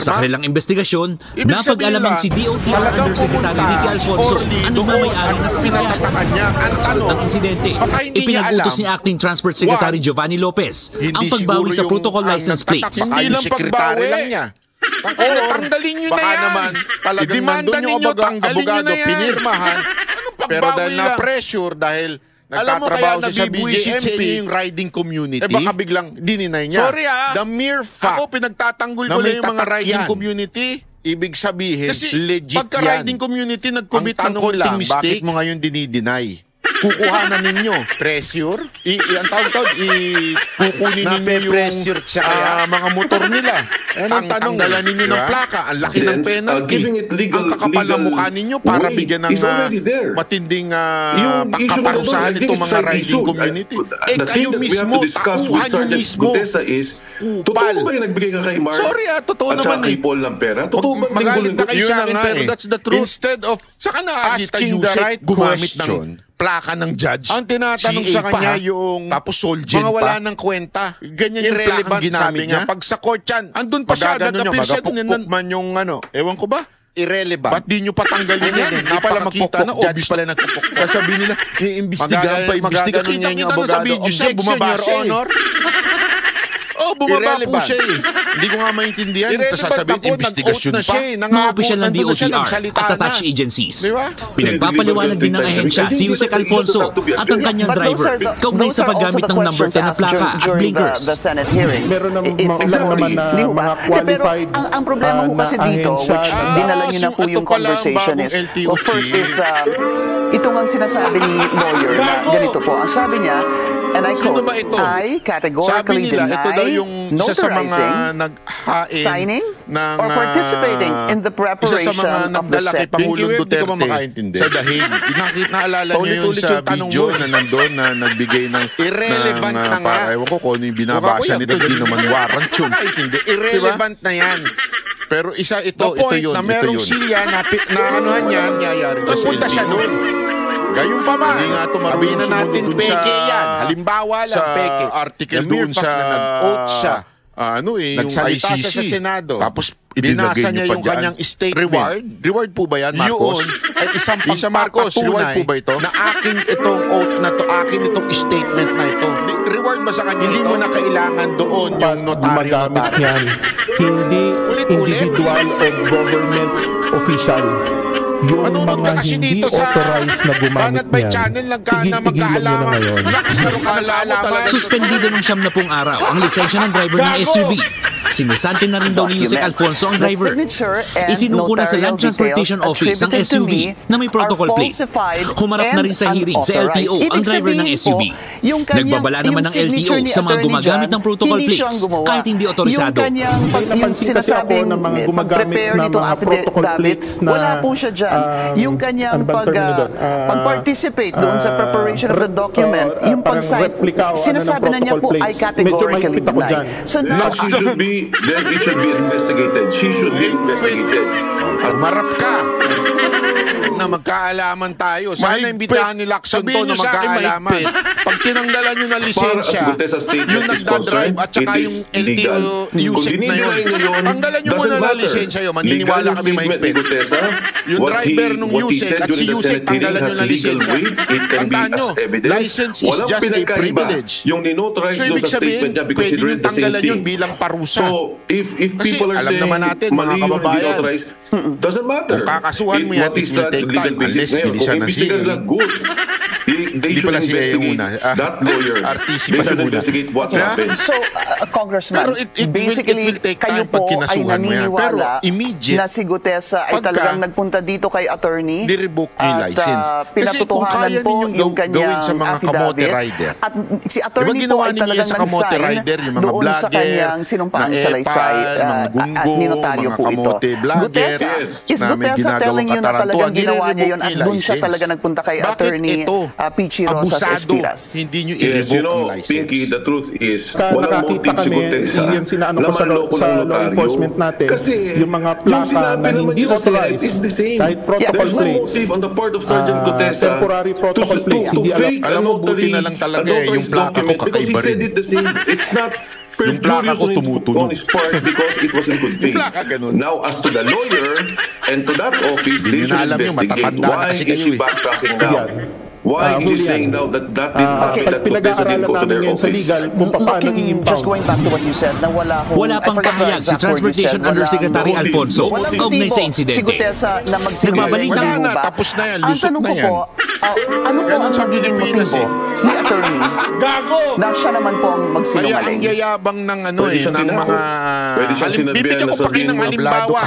Sa kanilang investigasyon, napag-alaman si DOTR Undersecretary Ricky Alfonso ang nagmamayari ng sasakyan. Kasunod ng insidente, ipinag-utos ni Acting Transport Secretary Giovanni Lopez ang pagbawi sa protocol license plates. Hindi lang pagbawi lang niya. Tanggalin nyo na yan. Talagang nandun yung abogado, pinirmahan. Pero dahil na-pressure, dahil nagtatrabaho siya sa BJMP, yung riding community, baka biglang dininay niya. Sorry the mere fact, ako pinagtatanggol ko lang yung mga riding community, ibig sabihin, legit yan. Pagka riding community, nag-commit ng konting mistake. Bakit mo ngayon dinideny? kukuhanan ninyo? Pressure? Ang tawag-tawag, kukunin ninyo yung mga motor nila. Ang tanggalan ninyo ng plaka, ang laki ng penalty. Ang kakapal ng mukha ninyo para bigyan ng matinding pagkaparusahan itong mga riding community. Kayo mismo, tauhan nyo mismo. Kupal. Totoo ba yung nagbigay ka kay Mark? Sorry totoo naman kay Paul ng pera? Totoo ba magalit na kayo sa akin, pero that's the truth. Instead of asking the right gumamit ng plaka ng judge, ang tinatanong sa kanya yung tapos solgen mga wala ng kwenta. Ganyan yung plakang ginamit niya. Pag sa court yan, andun pa siya, nag-appear siya, man yung ewan ko ba? Irrelevant. Ba't di nyo patanggalin yan? Hindi pala magpukpok, judge pala nagpukpok. Sabihin nila, iimbestigahan pa, imbestiga. Kita-kita na sa video siya, bumaba siya bumaba po siya Hindi ko nga maintindihan. Sasabihin, investigasyon pa. Mga opisyal ng DOTR at attached agencies. Pinagpapaliwanag din ng ahensya si Yusek Alfonso at ang kanyang driver kaugnay sa paggamit ng number 10 na plaka at blinkers. Meron naman na mga qualified ang problema ko kasi dito, which dinala niyo na po yung conversation is, first is, ito ang sinasabi ni lawyer na ganito po. Ang sabi niya, and I quote, I categorically deny notarizing, signing, or participating in the preparation of the set. Pangulong Duterte sa dahig. Naalala niyo yun sa video na nandun na nagbigay ng irrelevant na nga. Ewan ko kung ano yung binabasa nito. Hindi naman warrant yun. Irrelevant na yan. Pero ito yun. Na merong silya na anuhan yan, nagpunta siya doon. Gayun pa man, hindi nga ito marunong sumunod dun sa halimbawa lang, peke. Article doon sa nag-oath siya. Yung ICC. Sa Senado. Tapos binasa niya yung kanyang statement. Reward po ba yan, Marcos? Ay isang pagpapatunay po ba ito? Na akin itong oath na to, akin itong statement na ito. Reward ba sa kanya? Hindi mo na kailangan doon yung notaryo. Hindi individual o government official. Yung mga hindi authorized na gumamit niyan, tigil-tigilan mo na ngayon. Suspendido ng 70 araw ang lisensya ng driver ng SUV. Sinisantin na rin daw ni Yusek Alfonso ang driver. Isinuko na sa Land Transportation Office ang SUV na may protocol plate. Humarap na rin sa hearing sa LTO ang driver ng SUV. Nagbabala naman ng LTO sa mga gumagamit ng protocol plates kahit hindi otorisado. Napansin kasi ako ng mga gumagamit ng mga protocol plates na wala po siya dyan. Yung kanyang pag-participate doon sa preparation of the document, yung pag-sign, sinasabi na niya po, I categorically deny. So now, then it should be investigated. She should be investigated. Marap ka na magkaalaman tayo. Sana imbitahan ni Lacson to na magkaalaman. Pag tinanggalan nyo na lisensya, yung nagdadrive at saka yung LTO Yusek na yun, tanggalan nyo muna na lisensya yun. Maniniwala kami mahigpit. Yung driver nung Yusek at si Yusek, tanggalan nyo na lisensya. Tandaan nyo, license is just a privilege. So ibig sabihin, pwede nyo tanggalan yun bilang parusa. Kasi alam naman natin, mga kababayan, doesn't matter. Kung kakasuhan mo yan, it will take time unless bilisan ng CA. Hindi pala CA yung una. RTC pa yung una. So, Congressman, basically, kayo po ay naniniwala na si Gutesa ay talagang nagpunta dito kay attorney at pinatutuhanan po yung kanyang affidavit. At si attorney po ay talagang nag-sign doon sa kanyang sinumpaan salaysay at ninotaryo po ito. Gutesa, is Gutesa telling you na talagang ginawa niya yun at doon siya talaga nagpunta kay attorney Pichi Rosas Espiras? Hindi nyo i-revoke ang license. Pinky, the truth is, walang nakakita motive si kami, Gutesa. yan sinaano ko sa law enforcement natin, yung mga plaka na hindi authorized, kahit protocol plates, temporary protocol plates, hindi alam. Alam mo, buti na lang talaga yung plaka ko kakaiba rin. It's not yung plaka ko tumutunog. Because it was in good faith. Now, as to the lawyer and to that office, they should investigate why is he backtracking now. Why is he saying now that that didn't happen, that Gutesa didn't go to their office? Just going back to what you said, na wala pang pahayag si Transportation Undersecretary Alfonso kaugnay sa insidente. Si Gutesa na magsinungaling. Nagbabalita na, tapos na yan, lusot na yan. Ang tanong ko po, ano po ang magiging motibo ni attorney na siya naman po ang magsinungaling. Kaya ang yayabang ng ng mga bibigyan ko pa kayo ng halimbawa.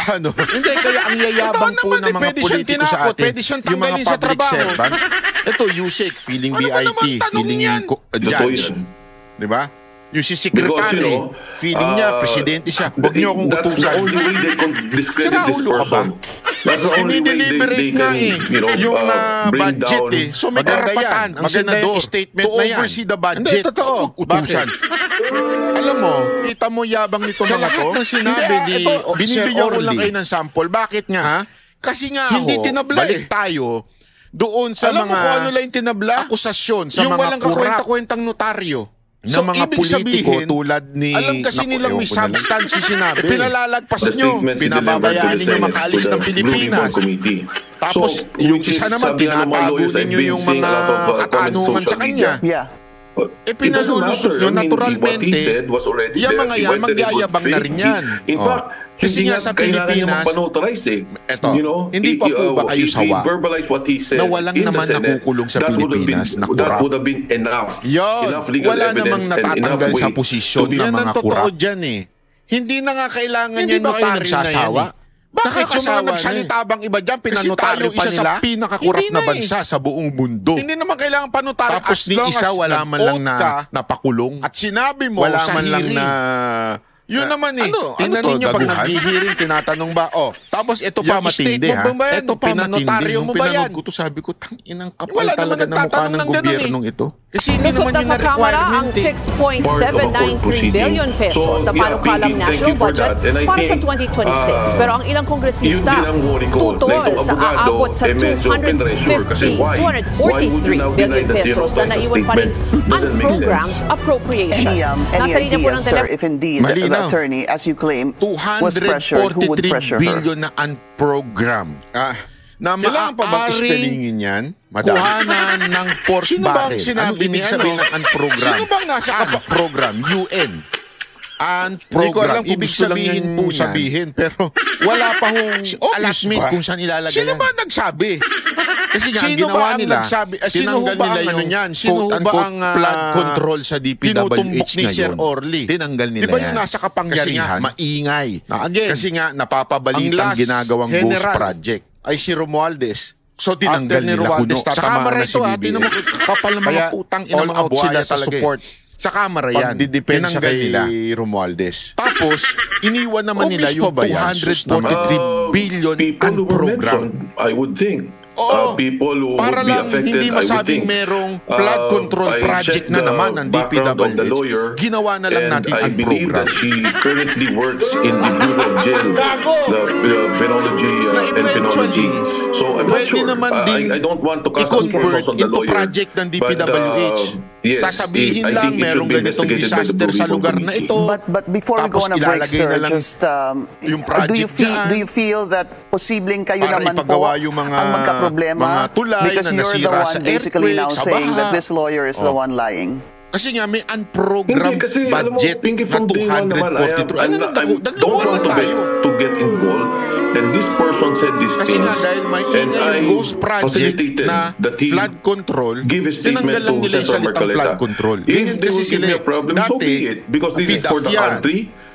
Hindi, kaya ang yayabang po ng mga politiko sa atin, yung mga public servant, ito, Yusek, feeling BIT, feeling judge. Diba? Yung si secretary, feeling niya, presidente siya. Huwag niyo akong utusan. Sira ulo ka ba? Ini-deliberate nga yung budget So may karapatan ang senador to oversee the budget. Hindi, totoo. Utusan. Alam mo, kita mo yabang nito mga to. Sa lahat ng sinabi ni binibigyan ko lang kayo ng sample. Bakit nga? Kasi nga hindi tinabla balik tayo doon sa mga ano lang tinabla? Akusasyon sa mga kurap-kwentang notaryo. Na mga politiko tulad ni... Alam kasi nilang may substance yung sinabi. Pinalalagpas nyo. Pinababayaan ninyo makaalis ng Pilipinas. Tapos yung isa naman, tinatago ninyo yung mga katanungan sa kanya. Pinalulusot nyo naturalmente. Yung mga yan, magyayabang na rin yan. Kasi nga sa Pilipinas, eto, hindi pa po ba kayo sawa na walang naman nakukulong sa Pilipinas na kurap? Yun, wala namang natatanggal sa posisyon ng mga kurap. Hindi na nga kailangan niya notaryo na yan. Bakit yung mga nagsalita bang iba dyan, pinanotaryo pa nila? Isa sa pinakakurap na bansa sa buong mundo. Hindi naman kailangan panotaryo. Tapos ni isa wala man lang na napakulong. At sinabi mo wala man lang na... Yun naman tinanin niya pag nag-hearing, tinatanong ba, tapos ito pa matindi ha, ito pa matindi nung pinanood ko to, sabi ko, tanginang kapal talaga na mukha ng gobyernong ito. Kasi hindi naman yung na-requirement ang 6.793 billion pesos na panukalang national budget para sa 2026. Pero ang ilang kongresista tutol sa aabot sa 243 billion pesos na naiwan pa rin unprogrammed appropriations. Nasa linya po ng telepono. Attorney, as you claim, was pressured, who would pressure her? 243 billion na unprogrammed. Na maaaring yan, kuhanan ng port barrel. Ano ibig sabihin ng unprogrammed? Sino bang nasa program? UN. Unprogrammed. Ibig sabihin po sabihin, pero wala pa hong allotment kung saan ilalagay. Sino ba nagsabi? Kasi nga, ginawa nila, tinanggal nila yung quote-unquote flood control sa DPWH ngayon. Tinanggal nila yan. Diba yung nasa kapangyarihan? Maingay. Kasi nga, napapabalitan ginagawang ghost project. Ay si Romualdez. So, tinanggal nila kuno. Sa kamara ito, naman kapal na mga putang ina-out sila sa support. Sa kamara yan. Tinanggal nila Romualdez. Tapos, iniwan naman nila yung 243 billion unprogrammed. I would think. People who para would be lang affected, hindi masabing merong flood control project na naman ng DPWH. Ginawa na lang natin ang program. She currently works in the Bureau of Jail, the penology and penology. So I'm not sure. I don't want to cast aspersions on the lawyer. Project ng DPWH. Sasabihin lang merong ganitong disaster sa lugar na ito. But before we go on a break, sir, just do you feel that posibleng kayo naman po ang magkaproblema because you're the one basically now saying that this lawyer is the one lying? Kasi nga may unprogrammed budget na 243. Ano na dagluhan na tayo to get involved? And this person said this kasi nga dahil may ghost project na flood control, tinanggal lang nila yung salitang flood control. Ganyan kasi sila dati, PIDAF yan.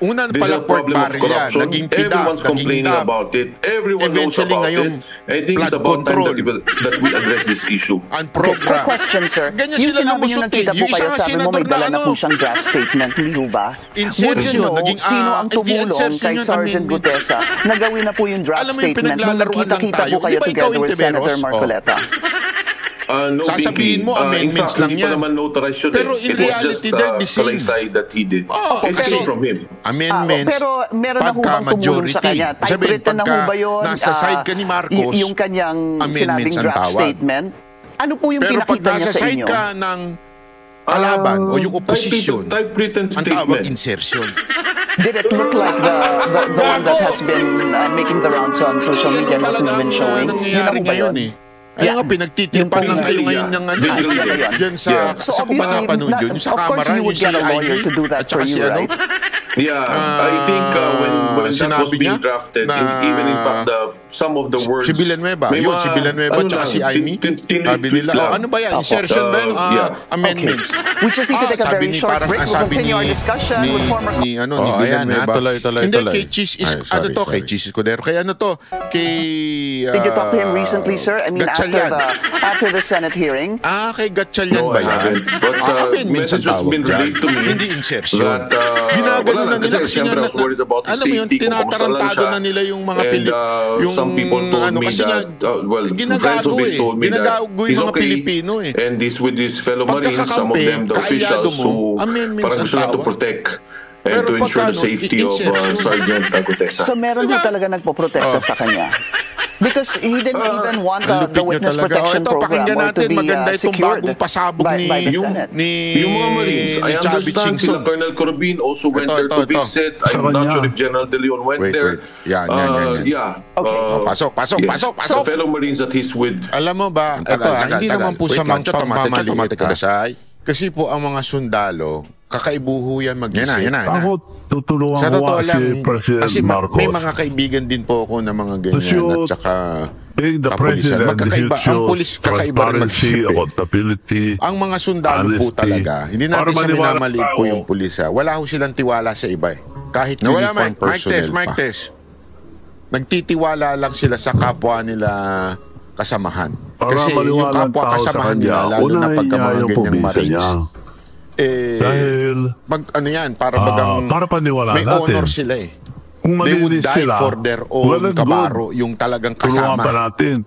Una pala port barrel yan, naging PIDAF, naging DAP. Eventually ngayon, flood control. That we address this issue. Quick question, sir. Yung sinabi nyo nakita po kayo, sabi mo may dala na po siyang draft statement, hindi ho ba? Would you know sino ang tumulong kay Sergeant Gutesa na gawin na po yung draft statement nung nagkita-kita po kayo together with Senator Marcoleta? Sasabihin mo, amendments lang yan. Pero in reality, they're the same. Amendments, pero meron na hubang tumulong sa kanya. Typewritten na ho ba yun? Nasa side ka ni Marcos, yung kanyang sinabing draft statement? Ano po yung pinakita niya sa inyo? Pero pag nasa side ka ng kalaban o yung opposition, ang tawag insertion. Did it look like the one that has been making the rounds on social media and what we've been showing? Yun ang ba yun? Kaya nga pinagtitipan lang kayo ngayon ng yan sa sa kung ba napanood yun, sa kamera, yung CID, to do that for you, right? Yeah, I think when sinabi niya na even in fact some of the words si Villanueva, yun si Villanueva tsaka si Amy, sabi nila, ano ba yan? Insertion ba yun? Amendments. We just need to take a very short break. We'll continue our discussion with former... Ni Villanueva. Hindi, kay Cheese kay Cheese Escudero. Kay ano to? Did you talk to him recently, sir? I mean, after the Senate hearing? Kay Gatchalian ba yan? Amendments ang tawag dyan. Hindi insertion. Ginagano na nila kasi nga, alam mo yun, tinatarantado na nila yung mga some people told me that ginagago told me that yung mga Pilipino and this with his fellow Marines, some of them the officials who parang gusto na to protect and to ensure the safety of Sergeant Gutesa. So meron din talaga nagpoprotekta sa kanya? Because he didn't even want the witness protection program or to be secured by the Senate. Yung mga Marines, I understand sila Colonel Corbin also went there to visit. I'm not sure if General De Leon went there. Yeah. Pasok. Sa fellow Marines that he's with. Alam mo ba, hindi naman po sa mga pagmamaliit. Kasi po ang mga sundalo, kakaibuho yan mag-isip. Ako, tutulungan ko si President Marcos. May mga kaibigan din po ako na mga ganyan at saka kapulisan. Magkakaiba. Ang pulis kakaiba rin mag-isip. Ang mga sundalo po talaga, hindi natin sa minamaliit po yung pulis. Wala ho silang tiwala sa iba. Kahit uniform personnel pa. Nagtitiwala lang sila sa kapwa nila kasamahan. Kasi yung kapwa kasamahan nila, lalo na pagka mga ganyang Marines, dahil ano yan, para paniwala may natin, honor sila kung they would die sila, for their own kabaro, yung talagang kasama.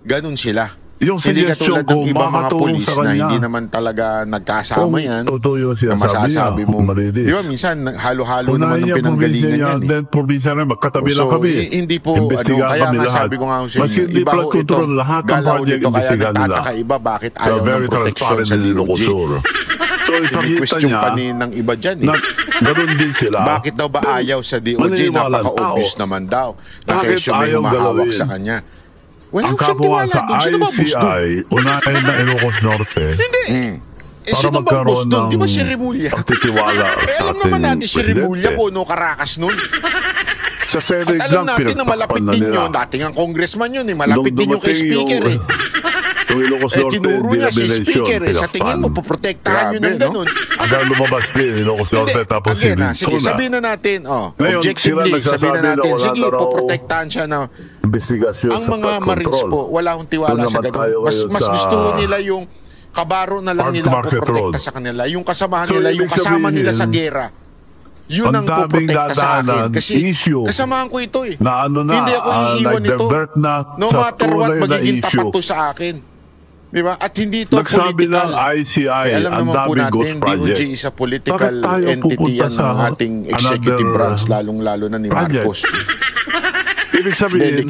Ganun sila. Yung hindi katulad ng ibang mga pulis na hindi naman talaga nagkasama yan, na masasabi mo. Di ba, minsan halo-halo naman ng pinanggalingan yan. Probinsya rin, magkatabi lang kami. Hindi po, kaya nga sabi ko nga sa inyo, iba ho ito, galaw nito, kaya nagtataka-iba bakit ayaw ng proteksyon sa DOJ. So ipakita niya ng iba dyan ganun din sila. Bakit daw ba ayaw sa DOJ? Napaka-obvious naman daw. Bakit ayaw humahawak sa kanya? Ang kapwa sa ICI, unahin na Ilocos Norte. Hindi. Para magkaroon ng di ba si Remulla? Pagtitiwala sa ating alam naman natin si Remulla kung ano karakas nun. Sa Senate lang pinagtakpan na nila. Dating ang congressman yun malapit din yung kay speaker tinuro niya si speaker sa tingin mo poprotektahan yun ng ganun. Hanggang lumabas din Ilocos Norte tapos si sige, sabihin na natin objectively, sabihin na natin sige, poprotektahan siya na investigasyon ang mga Marines po, wala akong tiwala sa ganun. Mas gusto nila yung kabaro na lang nila poprotekta sa kanila, yung kasamahan nila, yung kasama nila sa gera. Yun ang poprotekta sa akin. Kasi kasamahan ko ito hindi ako iiwan ito. No matter what, magiging tapat to sa akin. Diba? At hindi ito nagsabi political. Ng ICI, alam naman po natin, DOJ is a political entity yan ng ating executive branch, lalong-lalo na ni Marcos. Ibig sabihin,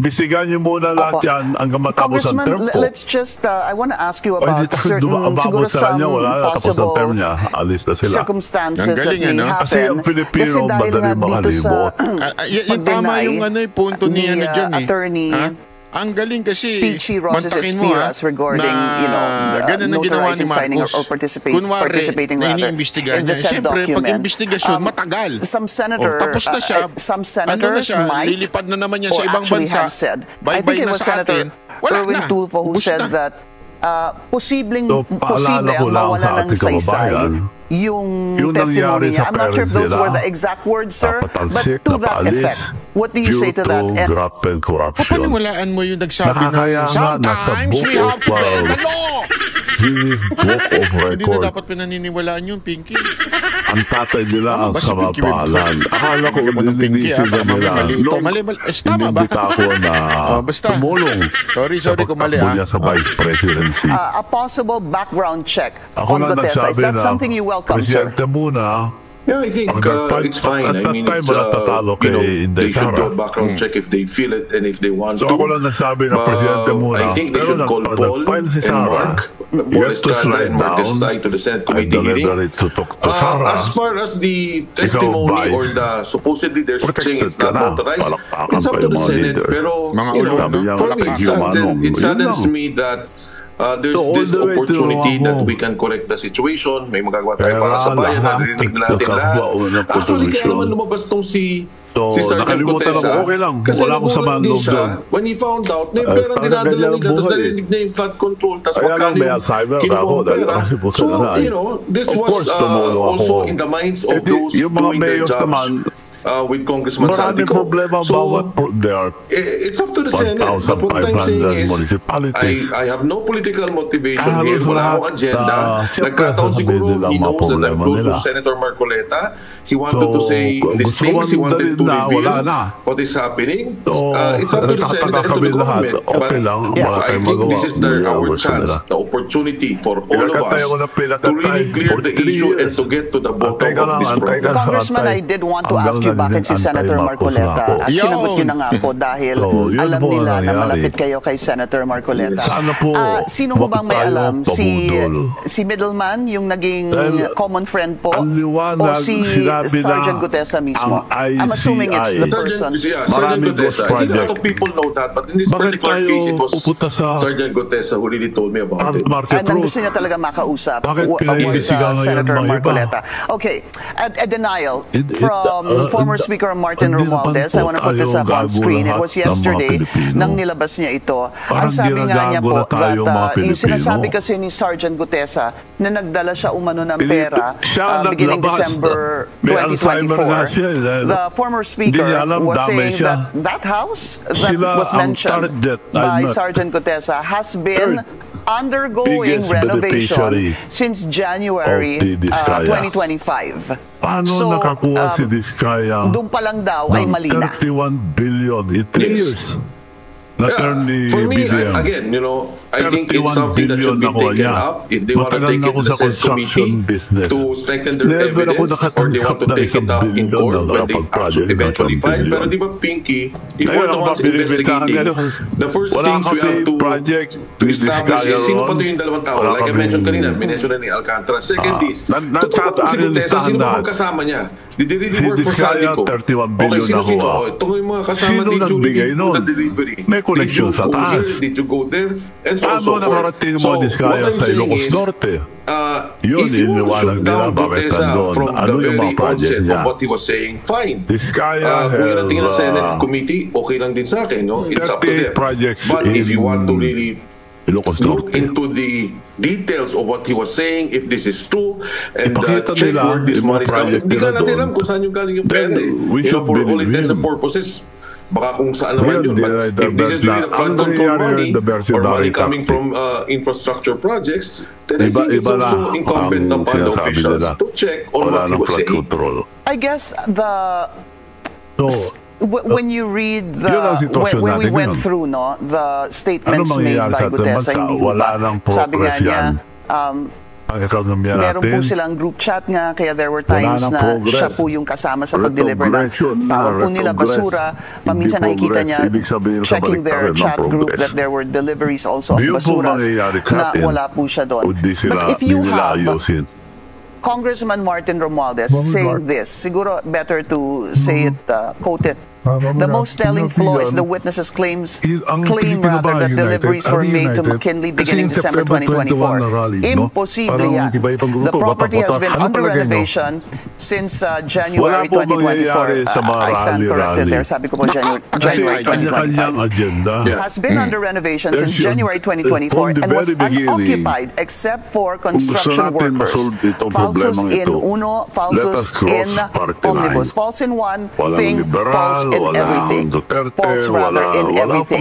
bisigan niyo muna lahat yan hanggang matapos ang term ko. Let's just, I want to ask you about certain, siguro some possible circumstances that may happen. Kasi ang Pilipino, madali makalibot. Yung tama yung punto niya na dyan attorney ang galing kasi Peachy Rosas Espiras regarding, ganun ang ginawa ni Marcos or participating rather in the said document. Pag investigasyon, matagal. Some senator, tapos na siya, some senators might, lilipad na naman niya sa ibang bansa. I think it was Senator Erwin Tulfo who said that posible mawala ng saysay yung testimony niya. I'm not sure if those were the exact words, sir, but to that effect. What do you say to that? Papaniwalaan mo yung nagsabi na sometimes we have to bend the law. Hindi na dapat pinaniniwalaan yung Pinky. Ang tatay nila ang samapalan. Akala ko ininisip na nila. Inimbita ko na tumulong sa pagtakbo niya sa vice presidency. A possible background check on Gutesa. Is that something you welcome, sir? Presidente muna. Yeah, I think it's fine. I mean, they should do a background check if they feel it and if they want to. So ako lang nagsabi na presidente muna. I think they should call Paul and Mark. You have to slide down to the Senate committee hearing. As far as the testimony or the supposedly they're saying it's not authorized, it's up to the Senate. Pero, it saddens me that there's this opportunity that we can correct the situation. May magagawa tayo para sa bayan. Narinig na natin lahat. Actually, kaya naman lumabas tong si si Sergeant nakalimutan Gutesa. ako, okay lang. Kasi Wala akong samaan nagulat din loob siya doon. when he found out na yung perang dinadala nila, tapos narinig na yung flood control, tapos Kaya lang magkano may Alzheimer kinuha ako ang dahil pera. kasi po sa So, nanay. you know, this Of was course, tumulong also ako. in the minds of those Yung mga doing their mayors jobs naman, with Congressman maraming Saldico. problema So, bawat there are it's up to the Senate. But what I'm saying 1,500 is, municipalities. I have no political motivation Halos here. Wala lahat, akong agenda. siyempre, Nagkataon sasabihin siguro, nila he ang mga knows that I'm problema close nila. to Senator Marcoleta. He wanted to say these gusto things. He mo wanted to na, reveal wala na. what is happening. So, It's up to the Senate and to kami the lahat. government. Okay lang, wala I tayong think magawa. this is our chance, the opportunity for all of us to really clear the issue and to get to the bottom of this problem. Congressman, I did want to ask you bakit si Senator Marcoleta at sinagot nyo na nga po dahil alam nila na malapit kayo kay Senator Marcoleta. Sana po, sino po bang may alam? Si Middleman, yung naging common friend po? O si Sergeant Gutesa mismo? I'm assuming it's the person. Sergeant Gutesa. A lot of people know that, but in this particular case, it was Sergeant Gutesa who really told me about it. And ang gusto niya talaga makausap was Senator Marcoleta. Okay, a denial from former Speaker Martin Romualdez. I want to put this up on screen. It was yesterday nang nilabas niya ito. Ang sabi nga niya po that yung sinasabi kasi ni Sergeant Gutesa na nagdala siya umano ng pera beginning December 2024. The former speaker was saying that that house that was mentioned by Sergeant Gutesa has been undergoing renovation since January 2025. Paano nakakuha si Diskaya doon pa lang daw ay mali na. 31 billion in 3 years? Na-turn For me, BBM. again, you know, I think it's something that should be taken up. If they want to take it to the Senate committee to strengthen their evidence, or they want to take it up in court when they eventually file. Pero di ba, Pinky, if we're the ones investigating, the first things we have to establish is sino pa ito yung dalawang tao. Like I mentioned kanina, minention na ni Alcantara. Second is, totoo si Gutesa, sino pa kasama niya? Did they really work for Saldico? 31 billion okay, sino? Ito yung mga kasama ni Julie sa delivery. May connection sa taas. Did you go there? And so paano nakarating mo Diskaya sa Ilocos Norte? Yun, iniwalag nila bakit nandun. Ano yung mga project niya? What he was saying, fine. Diskaya kung yun ang tingin ng Senate Committee, okay lang din sa akin. No? It's up to them. But if you want to really look into the details of what he was saying, if this is true, and check where this money is coming. Hindi ka natin alam kung saan yung galing yung pera. For all intents and purposes, baka kung saan naman yun. But if this is really the flood control money, or money coming from infrastructure projects, then I think it's also incumbent upon the officials to check on what he was saying. I guess when you read when we went through the statements made by Gutesa, sabi nga niya, meron po silang group chat nga, kaya there were times na siya po yung kasama sa pag-deliver ng tao po nila basura. Paminsan nakikita niya checking their chat group that there were deliveries also of basura na wala po siya doon. But if you have Congressman Martin Romualdez saying this, siguro better to say it, quote it. The most telling flaw is the witnesses claim rather that deliveries were made to McKinley beginning December 2024. Imposible yan. The property has been under renovation since January 2024. I stand corrected there. Sabi ko po January 2025. Has been under renovation since January 2024 and was unoccupied except for construction workers. Falsos in uno, falsos in omnibus. False in one thing, false in everything. False rather in everything.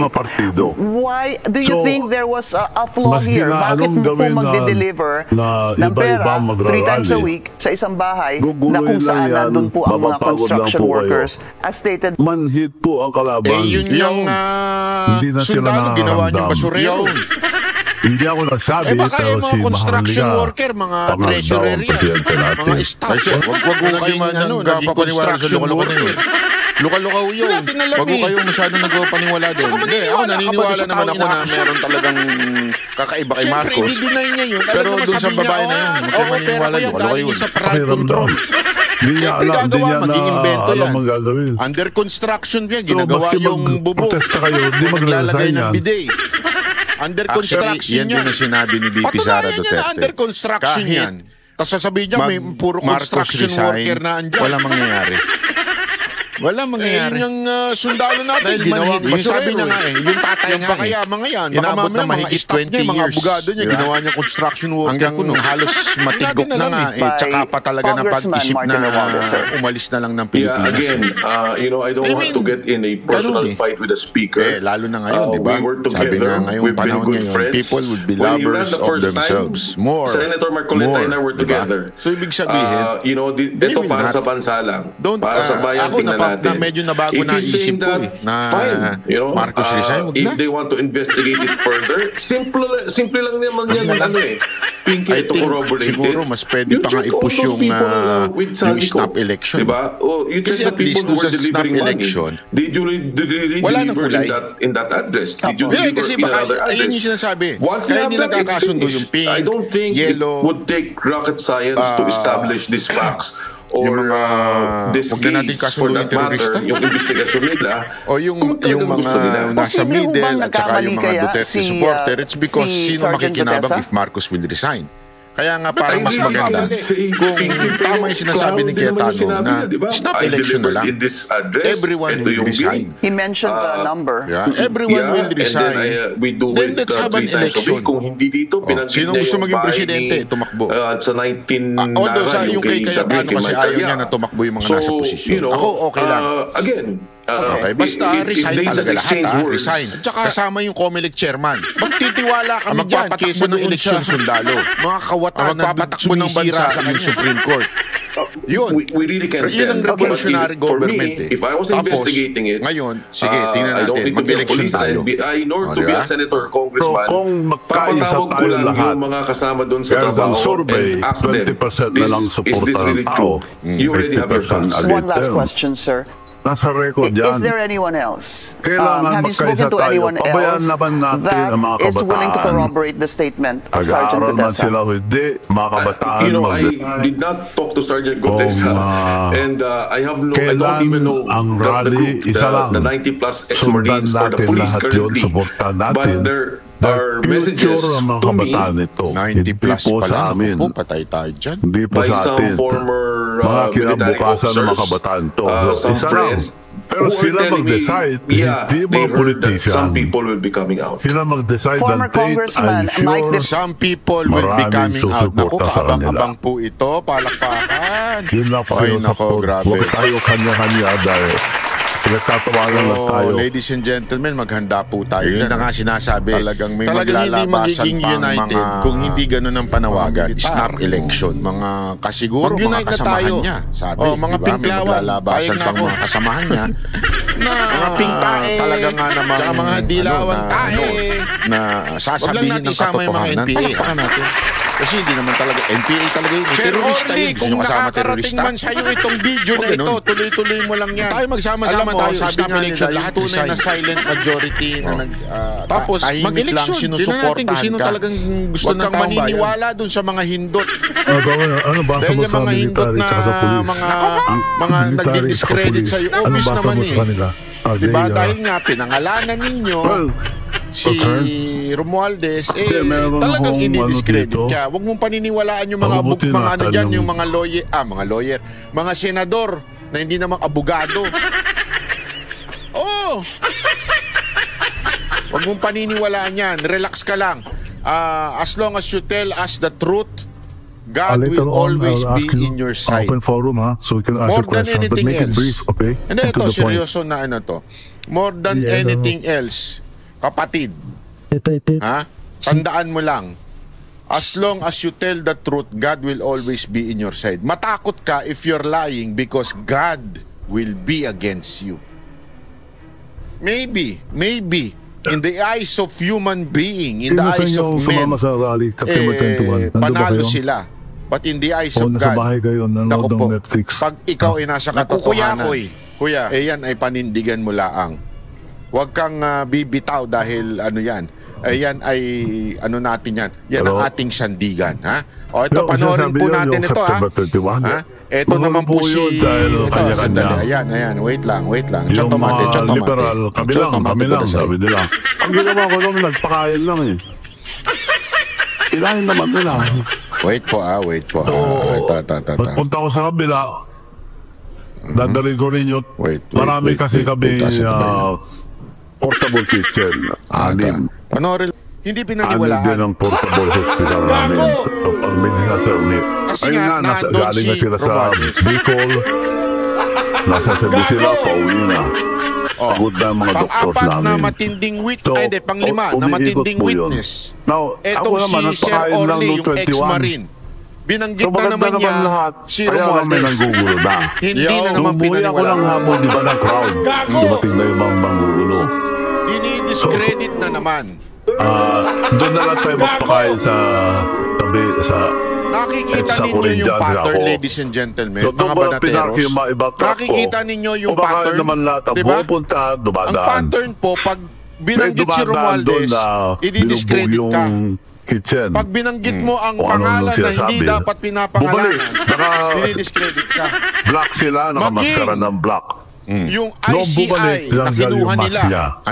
Why do you think there was a flaw here? Bakit mo po magde-deliver ng pera 3 times a week sa isang bahay na kung saan nandun po ang mga construction workers as stated? Manhid po ang kalaban. Yun yung sundalo ginawa niyong basurero. Hindi ako nagsabi, pero si construction worker, mga treasurer yan, mga staff. Huwag ko kayo nagpapaniwala sa luka-luka na yun. Luka-lukaw yun. Huwag ko kayo masyadong nagpapaniwala doon. Hindi, ako naniniwala naman ako na meron talagang kakaiba kay Marcos. Siyempre, i-deny niya yun. Pero doon sa babae na yun, huwag kayo maniniwala yun. Luka-lukaw yun. Sa flood control. Siyempre gagawa, mag-iimbento yan. Under construction yan, ginagawa yung bubong. Maglalagay ng bidet. Under construction yan. Yan din ang sinabi ni BP Sara Duterte. Under construction yan. Tapos sasabihin niya, may puro construction worker na andyan. Wala mangyayari. Wala mangyayari. Yung sundalo natin, ginawa yung sabi niya nga yung tatay nga kaya mga yan, inabot na mahigit 20 years. Mga abogado niya, ginawa niya construction worker. Hanggang halos matigok na nga, tsaka pa talaga na pag-isip na umalis na lang ng Pilipinas. Again, I don't want to get in a personal fight with the speaker. Lalo na ngayon, di ba? Sabi nga ngayong panahon ngayon, people would be lovers of themselves. More. Senator Marcoleta and I were together. So, ibig sabihin, ito para sa bansa lang. Para sa bayan, tingnan natin. Na medyo nabago na isip ko na Marcos resign. If they want to investigate it further, simple lang naman yan. I think siguro mas pwede pa nga i-push yung snap election. Diba? Kasi at least doon sa snap election, wala nang kulay in that address. Kasi baka, ayun yung sinasabi. Kaya hindi nagkakasundo yung pink, I don't think yellow. it would take rocket science to establish these facts. Or this case, for that matter, yung investigasyon nila, o yung mga nasa middle at saka yung mga Duterte supporter, it's because sino makikinabang if Marcos will resign. Kaya nga parang mas maganda kung tama yung sinasabi ni Cayetano na snap election na lang. Everyone will resign. He mentioned the number. Everyone will resign. Then let's have an election. Kung hindi dito, sino gusto maging presidente? Tumakbo. Sa 19 although sa yung kay Cayetano kasi ayaw niya na tumakbo yung mga nasa posisyon. Ako okay lang. Again, okay, basta resign talaga lahat, resign. Tsaka kasama yung COMELEC chairman. Magtitiwala kami dyan kesa ng eleksyon sundalo. Mga kawatan na sumisira sa yung Supreme Court. Yun. Yun ang revolutionary government. If I was investigating it, ngayon, sige, tingnan natin. Mag-election tayo. Nor to be a senator or congressman. Kung magkaisa tayo lahat, yung mga kasama doon sa kaya trabaho ng survey, 20% na lang suporta ng tao. You already have your chance. One last question, sir. Nasa record yan. Is there anyone else? Kailangan have you spoken to anyone else that is willing to corroborate the statement of Sergeant Gutesa? Sila, hindi, mga kabataan. I did not talk to Sergeant Gutesa. And I have I don't even know ang rally, isa lang. The 90-plus ex-Marines for the police currently. But there are messages to me. 90 plus pala. Po, patay tayo dyan. Hindi po sa atin. Mga kinabukasan ng mga kabataan to. Isa lang. Pero sila mag-decide, hindi mga politician. Some people will be coming out. Sila mag-decide Former Congressman Mike De some people will be coming out. Naku, kaabang-abang po ito. Palakpakan. Yun lang pa kayo sa support. Huwag tayo kanya-kanya dahil pinagtatawanan lang tayo. Ladies and gentlemen, maghanda po tayo. Yun na nga sinasabi. Talagang may maglalabasan pang mga kung hindi ganun ang panawagan. Snap election. Mga kasiguro, mga kasamahan niya. Sabi, mga pinklawan. Maglalabasan pang mga kasamahan niya. Mga pingtae. Talaga nga naman. Saka mga dilawan tae. Na sasabihin ng katotohanan. Palakpakan natin. Kasi hindi naman talaga, NPA talaga yun. Terorista yun. Gusto nyo kasama terorista? Man sa'yo itong video na ito, tuloy-tuloy mo lang yan. Tayo magsama-sama tayo. Sabi nga nila, lahat tunay na silent majority. Tapos, mag-eleksyon. Sinusuportahan ka. Sino talagang gusto ng taong bayan. Huwag kang maniniwala dun sa mga hindot. Ano ba sa mga military at sa polis? Mga nagdi-discredit sa'yo. Obvious naman eh. Diba? Dahil nga, pinangalanan ninyo si Romualdez, talagang i-discredit ka. Huwag mong paniniwalaan yung mga ano dyan, yung mga lawyer, mga senador na hindi namang abogado. Oh! Huwag mong paniniwalaan yan. Relax ka lang. As long as you tell us the truth, God will always be in your side. Open forum, ha? So you can ask your question, but make it brief, okay? And ito, seryoso na ano to. More than anything else, kapatid, ha? Tandaan mo lang, as long as you tell the truth, God will always be in your side. Matakot ka if you're lying because God will be against you. Maybe, in the eyes of human being, in the eyes of men, panalo sila. But in the eyes of God, naku po, pag ikaw ay nasa katotohanan, kuya, yan ay panindigan mo laang. Huwag kang bibitaw dahil ano yan. Yan ay ano natin yan. Yan ang ating sandigan, ha? O ito, panoorin po natin ito, ha? Ito naman po si... Ito, sandali. Ayan. Wait lang. Yung mga liberal, kami lang, sabi nila. Ang ginawa ko lang, nagpakain lang eh. Ilahin naman nila. Wait po. Punta ko sa kabila. Dadalhin ko rin yun. Marami kasi kami portable kitchen. Anim. Hindi Anim pinaniwalaan. din ang portable hospital namin. Ang medisina sa uni. Ayun nga, galing na sila sa Bicol. Nasa Cebu sila, pauwi na. Pagod na ang mga doktor Pang-apat namin. na matinding pang-lima na matinding witness. Now, Etong si Sir Orly, yung ex-marine. Binanggit na naman niya si Kaya kami Romualdez. nanggugulo na. Hindi na naman Umuwi ako ng hapon, di ba, ng crowd. Dumating na yung mga manggugulo. Dinidiscredit na naman. Doon na lang tayo magpakain sa tabi, sa Nakikita ninyo yung pattern, ladies and gentlemen, so, mga banateros. Nakikita ninyo yung pattern. Naman lahat ang diba? pupunta, dumadaan. Ang pattern po, pag binanggit si Romualdez, i-discredit ka. Kitchen. Pag binanggit mo ang pangalan na hindi dapat pinapangalanan, i-discredit ka. Black sila, nakamaskara ng black. Yung ICI na kinuha nila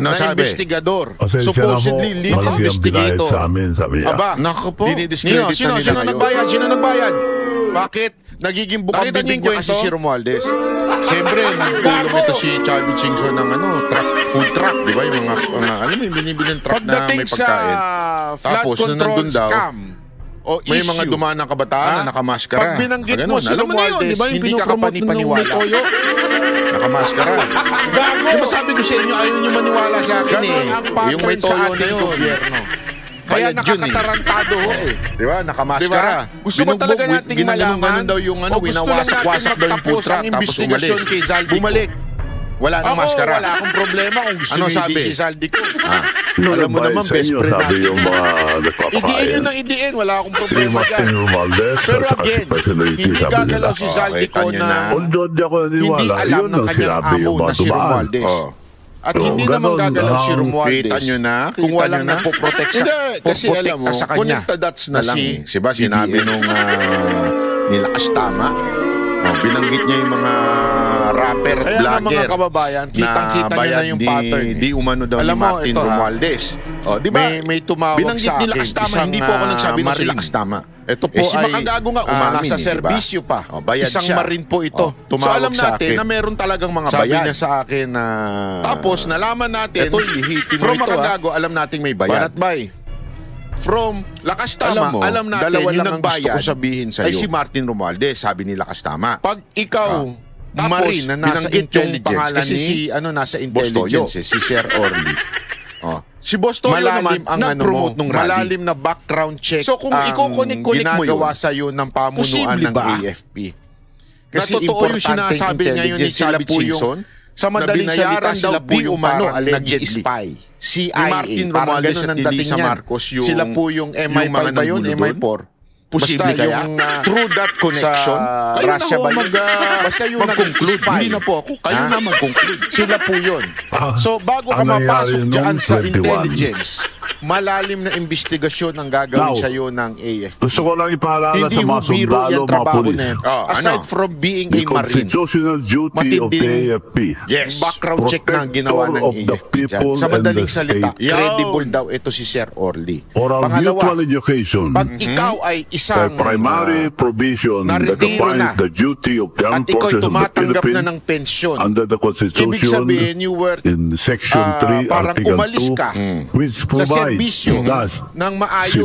na investigador, supposedly lead investigator. Aba, dinidiscredit na nila ngayon. Sino nagbayad? Bakit? Nagiging bukang bibig niya kasi si Romualdez. Siyempre, nagtulong ito si Charlie Chingson ng food truck, di ba? Yung mga alam mo, yung binibilang truck na may pagkain. Tapos, nung nandun daw, may mga dumaan ng kabataan na nakamaskara. Pag binanggit mo si Romualdez, hindi ka panipaniwala. Nakamaskara. Di ba sabi ko sa inyo, ayaw nyo maniwala sa akin yung may toyo na yun. Kaya nakakatarantado di ba? Nakamaskara. Gusto mo talaga nating malaman daw yung winawasak-wasak daw yung food truck tapos bumalik. Wala nang maskara. Wala akong problema kung gusto nyo si Zaldico. Alam mo naman, best friend sabi yung mga idiin yun ng idiin. Wala akong problema dyan. Pero again, hindi gagalaw si Zaldico na hindi alam ng kanyang amo na si Romualdez. At hindi naman gagalaw si Romualdez kung walang nagpo-protect kasi alam mo, sa kanya. Dots na lang. Diba sinabi nung nilakas tama. Binanggit niya yung mga rapper at vlogger mga kababayan, kitang-kita niya na yung pattern. Di umano daw ni Martin Romualdez. Di ba? May tumawag sa akin. Binanggit ni hindi po ako nagsabi na si Lakas Tama. Ito po si Makagago nga umamin. Nasa serbisyo pa. Isang marine po ito. So alam natin na meron talagang mga bayad. Sabi niya sa akin na tapos nalaman natin from Makagago alam nating may bayad. From Lakas Tama, alam natin yung nagbayad ay si Martin Romualdez, sabi ni Lakas Tama. Pag ikaw, Marine, na nasa intelligence, kasi si, nasa intelligence, si Sir Orly. Si Bostoyo naman, nag-promote nung rally. Malalim na background check. So kung iko-connect mo yun, ginagawa sa'yo ng pamunuan ng AFP. Kasi importante intelligence sila po yung sa madaling salita sila po yung parang nag-spy. CIA, Martin Romualdez at Elisa Marcos, sila po yung MI5 ba yun? MI4? Posible kaya? Through that connection, Russia ba yun? Basta yung nag-conclude. Hindi na po ako. Kayo na mag-conclude. Sila po yun. So, bago ka mapasok dyan sa intelligence, malalim na investigasyon ang gagawin sa'yo ng AFP. Gusto ko lang ipaalala sa mga sundalo, mga polis. Aside from being a Marine, constitutional duty of the AFP. Yes. Background check na ginawa ng AFP dyan. Sa madaling salita, credible daw ito si Sir Orly. Pangalawa, pag ikaw ay isang primary provision that defines the duty of the armed forces of the Philippines under the Constitution in Section 3, Article 2, which provides that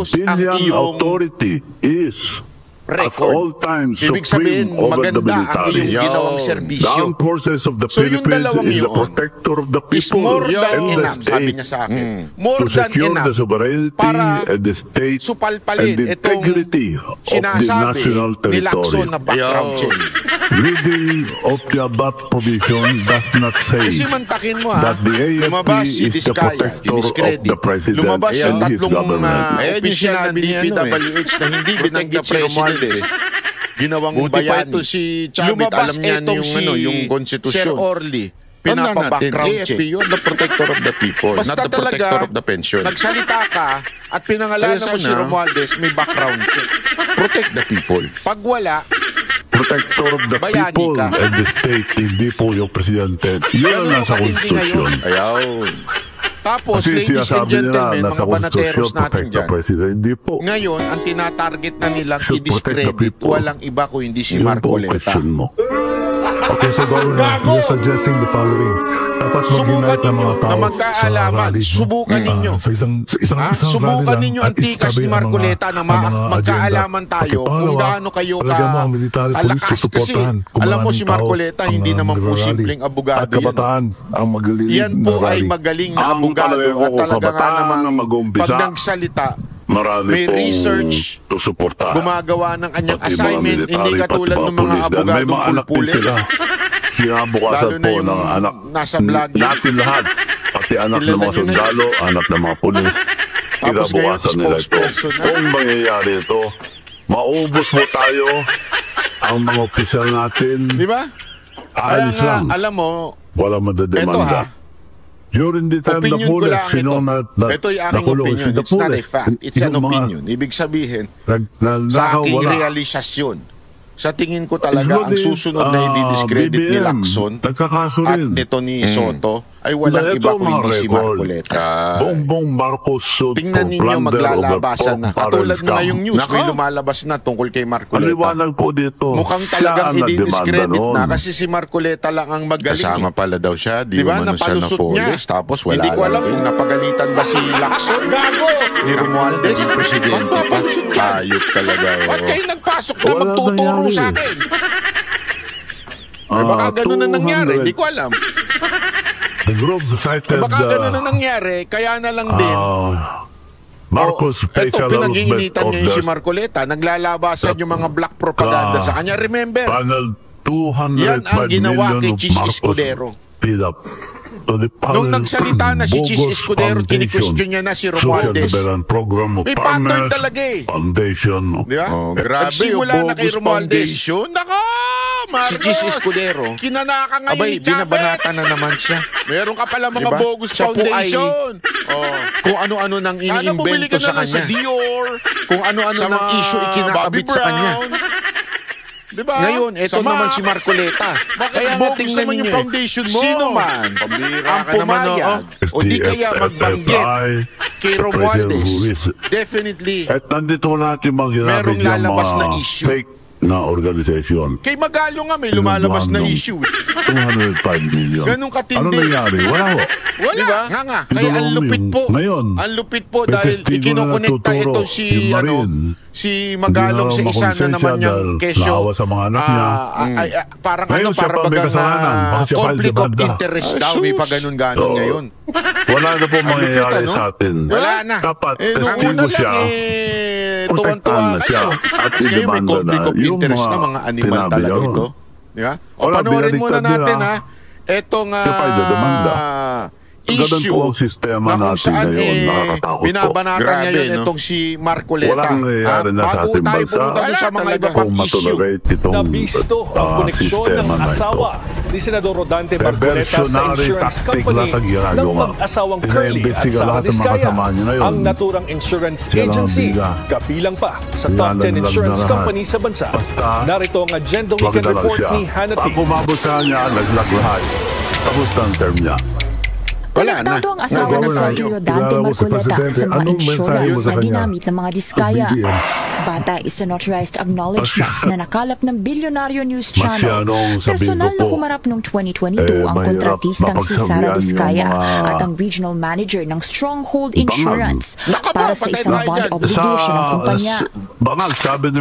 civilian authority is at all times supreme over the military. The armed forces of the Philippines is the protector of the people and the state to secure the sovereignty and the state and the integrity of the national territory. Reading of the above provision does not say that the AFP is the protector of the president and his government. Sinabi ni PWH na hindi binanggit si Romualdez. Ginawang bayani. Ito si Chavit, alam niya yung konstitusyon. Sir Orly, pinapa-background check. AFP, you're the protector of the people, not the protector of the pension. Nagsalita ka at pinangalanan mo si Romualdez, may background check. Protect the people. Pag wala, protector of the people and the state, hindi po yung presidente. Yun ang nasa konstitusyon. Ayaw. Tapos, ladies and gentlemen, mga banateros natin dyan, ngayon, ang tinatarget na nilang i-discredit, walang iba kung hindi si Marcoleta. Okay, so Governor, you're suggesting the following. Dapat mag-unite ng mga tao sa rally. Subukan ninyo. Sa isang subukan rally ninyo lang ang tikas ni Marcoleta na magkaalaman tayo kung gaano kayo kalakas. Kasi alam mo si Marcoleta hindi naman po simpleng abogado yan. Yan po ay magaling na abogado at talaga nga naman pag nagsalita may research, gumagawa ng kanyang assignment, hindi katulad ng mga abogadong pulpulit. Sinabukasan po ng anak natin lahat. Pati anak ng mga sundalo, anak ng mga pulis. Sinabukasan nila ito. Kung mangyayari ito, maubos mo tayo ang mga opisyal natin. Di ba? Alis lang. Alam mo, wala madademanda. During the time the police, ito yung aking opinion. It's not a fact. It's an opinion. Ibig sabihin, sa aking realisasyon, sa tingin ko talaga ang susunod na i-discredit ni Lacson at nito ni Soto ay walang iba kundi si Marcoleta. Bongbong Marcos tingnan ninyo maglalabasan na. Katulad na ngayong news, may lumalabas na tungkol kay Marcoleta. Maliwanag po dito. Mukhang talagang i-discredit na kasi si Marcoleta lang ang magaling. Kasama pala daw siya, di ba naman siya na police, tapos wala. Hindi ko alam kung napagalitan ba si Lacson ni Romualdez. Presidente pa. Ayok talaga. Ba't kayo nagpasok na magtuturo sa akin? Baka ganun na nangyari, hindi ko alam. The group cited baka ganun na nangyari, kaya na lang din. Marcos Special pinag-iinitan niya si Marcoleta, naglalabasan yung mga black propaganda sa kanya. Remember, yan ang ginawa kay Chis Escudero. Nung nagsalita na si Chis Escudero, kini-question niya na si Romualdez. May pattern talaga eh. Diba? Nagsimula na kay Romualdez. Si Chis Escudero. Kinanaka ngayon abay, binabanata na naman siya. Meron ka pala mga bogus foundation. Kung ano-ano nang iniimbento sa kanya. Kung ano-ano nang issue ikinakabit sa kanya. Diba? Ngayon, eto naman si Marcoleta. Kaya bogus naman yung foundation mo. Sino man ang pumayag o di kaya magbanggit kay Romualdez, definitely merong lalabas na issue. Na organisasyon. Kay Magalo nga may lumalabas na issue. 205 million. Ganun katindi. Ano nangyari? Wala ho. Wala. Diba? Nga. Kaya ang lupit po. Ngayon, ang lupit po dahil ikinoconnecta ito si Magalong sa isa na naman niyang kesyo. Sa mga anak niya. Parang conflict of interest daw. May pa ganun-ganon ngayon. Wala na po mangyayari sa atin. Wala na. Dapat testigo siya. Protektahan na siya at idemanda na yung mga animal talaga ito. Diba? Panoorin muna natin etong issue ang sistema na kung natin saan ngayon, nakakatakot po. binabanatan ngayon itong si Marcoleta. Walang nangyayari na sa ating bansa sa mga iba pang issue. Nabisto ang koneksyon ng asawa ni Senador Rodante Marcoleta sa insurance company ng mag-asawang Curly at sa Diskaya, ang naturang insurance agency, kabilang pa sa top 10 insurance company sa bansa. Narito ang agenda weekend report ni Hannity. Pag umabot sa kanya, naglag lahat. Tapos ang term niya. Konektado ang asawa ni Sergio Dante Marcoleta sa mga insurance na ginamit ng mga Diskaya. Batay sa notarized acknowledgement na nakalap ng Bilyonaryo News Channel. Personal na humarap noong 2022 ang kontratistang si Sara Diskaya at ang regional manager ng Stronghold Insurance para sa isang bond obligation ng kumpanya.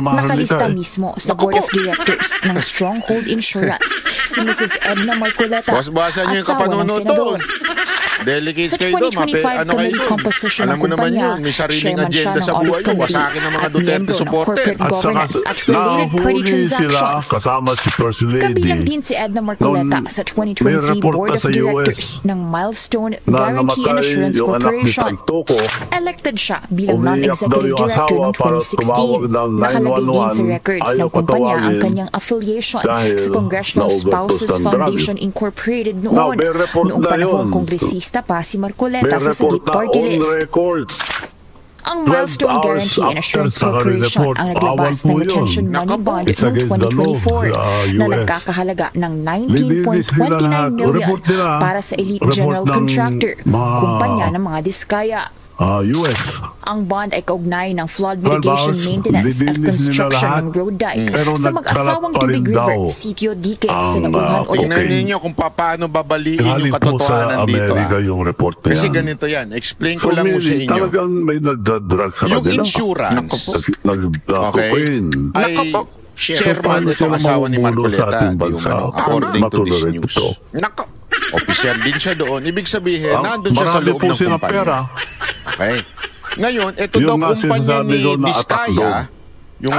Nakalista mismo sa Board of Directors ng Stronghold Insurance si Mrs. Edna Marcoleta, asawa ng senador. Delegates sa 2025 committee composition ng kumpanya, chairman siya ng audit committee at miyembro ng corporate governance at related party transactions. Kabilang din si Edna Marcoleta sa 2023 Board of Directors ng Milestone Guarantee and Assurance Corporation. Elected siya bilang non-executive director noong 2016. Nakalagay din sa records ng kumpanya ang kanyang affiliation sa Congressional Spouses Foundation Incorporated noong panahong kongresista pa si Marcoleta sa Sagip Party List. Ang Milestone Guarantee and Assurance Corporation ang naglabas ng retention money bond noong 2024 na nagkakahalaga ng 19.29 million para sa Elite General Contractor, kumpanya ng mga Diskaya. US. Ang bond ay kaugnay ng flood mitigation, maintenance at construction ng road dike sa mag-asawang Tubig River, Sitio Dique, Sinabuhan, Tingnan ninyo kung paano babaliin yung katotohanan dito. Yung report na kasi yan. ganito yan. Explain ko lang mo sa inyo. Talagang may nagdadrag sa yung kanila. Insurance, okay, ay chairman itong asawa ni Marcoleta, according to this news. Official din siya doon. Ibig sabihin, nandun siya sa loob ng kumpanya. Okay. Ngayon, ito daw kumpanya ni Diskaya, yung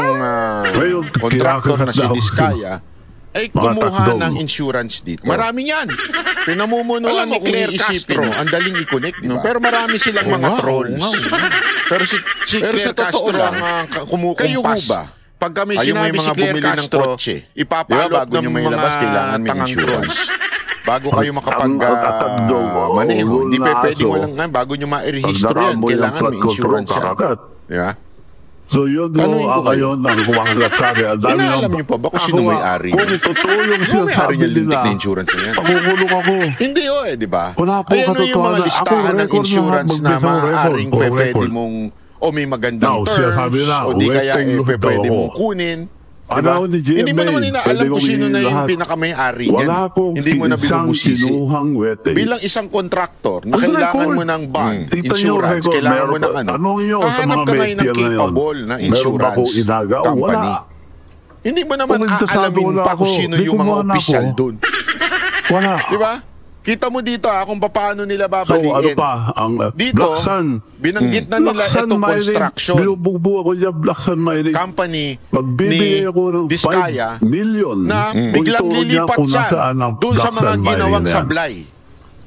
contractor na si Diskaya, ay kumuha ng insurance dito. Marami yan. Pinamumunuan ni Claire Castro. Ang daling i-connect, diba? Pero marami silang mga trolls. Pero si Claire Castro ang kumukumpas. Pag kami sinabi si Claire Castro, ipapalot ng mga tangang trolls. Bago kayo makapag-maneho, hindi pwedeng walang nga, bago nyo ma-rehistro yan, kailangan may insurance yan. Diba? So yun mo ngayon ang kumakagat sa akin. Alam nyo pa ba kung sino may-ari? Kung totoo yung sinasabi nila, pagkukulong ako. Hindi di ba? Wala po katotohanan. Ayan yung mga listahan ng insurance na maaaring pwede mong may magandang terms, o di kaya pwede mong kunin. Diba? Hindi mo naman inaalam kung sino na yung pinakamay-ari niyan. Hindi mo na binubusisi. Bilang isang kontraktor na kailangan mo ng bond, insurance, kailangan mo ng kahanap ka ngayon ng capable na insurance company. Hindi mo naman aalamin pa kung sino yung mga opisyal doon. Wala. Diba? Kita mo dito kung paano nila babaliin. Dito, binanggit na nila itong construction company ni Diskaya na biglang lilipat siya doon sa mga ginawang sablay.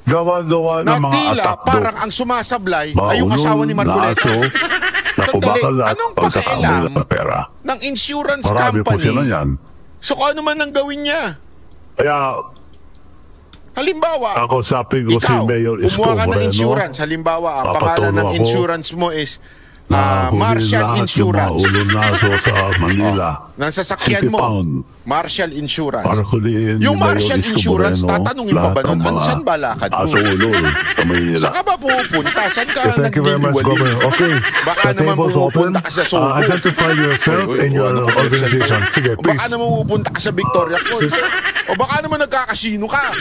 Na tila parang ang sumasablay ay yung asawa ni Marcoleta. Anong pakialam ng insurance company? So kung ano man ang gawin niya? Kaya halimbawa, kausapin ko si Mayor Isko kumuha ka ng insurance. Halimbawa, ang pangalan ng insurance mo is Marshall Insurance. Sa Manila. Nang sasakyan mo, Marshall Insurance. Yung Marshall Insurance, tatanungin pa ba nun? Saan ba lakad mo? Saan ka ba pupunta? Saan ka nagdiliwali? Okay. Baka naman pupunta ka sa Soho. Identify yourself and your organization. Sige, please. Baka naman pupunta ka sa Victoria Falls. O baka naman nagkakasino ka.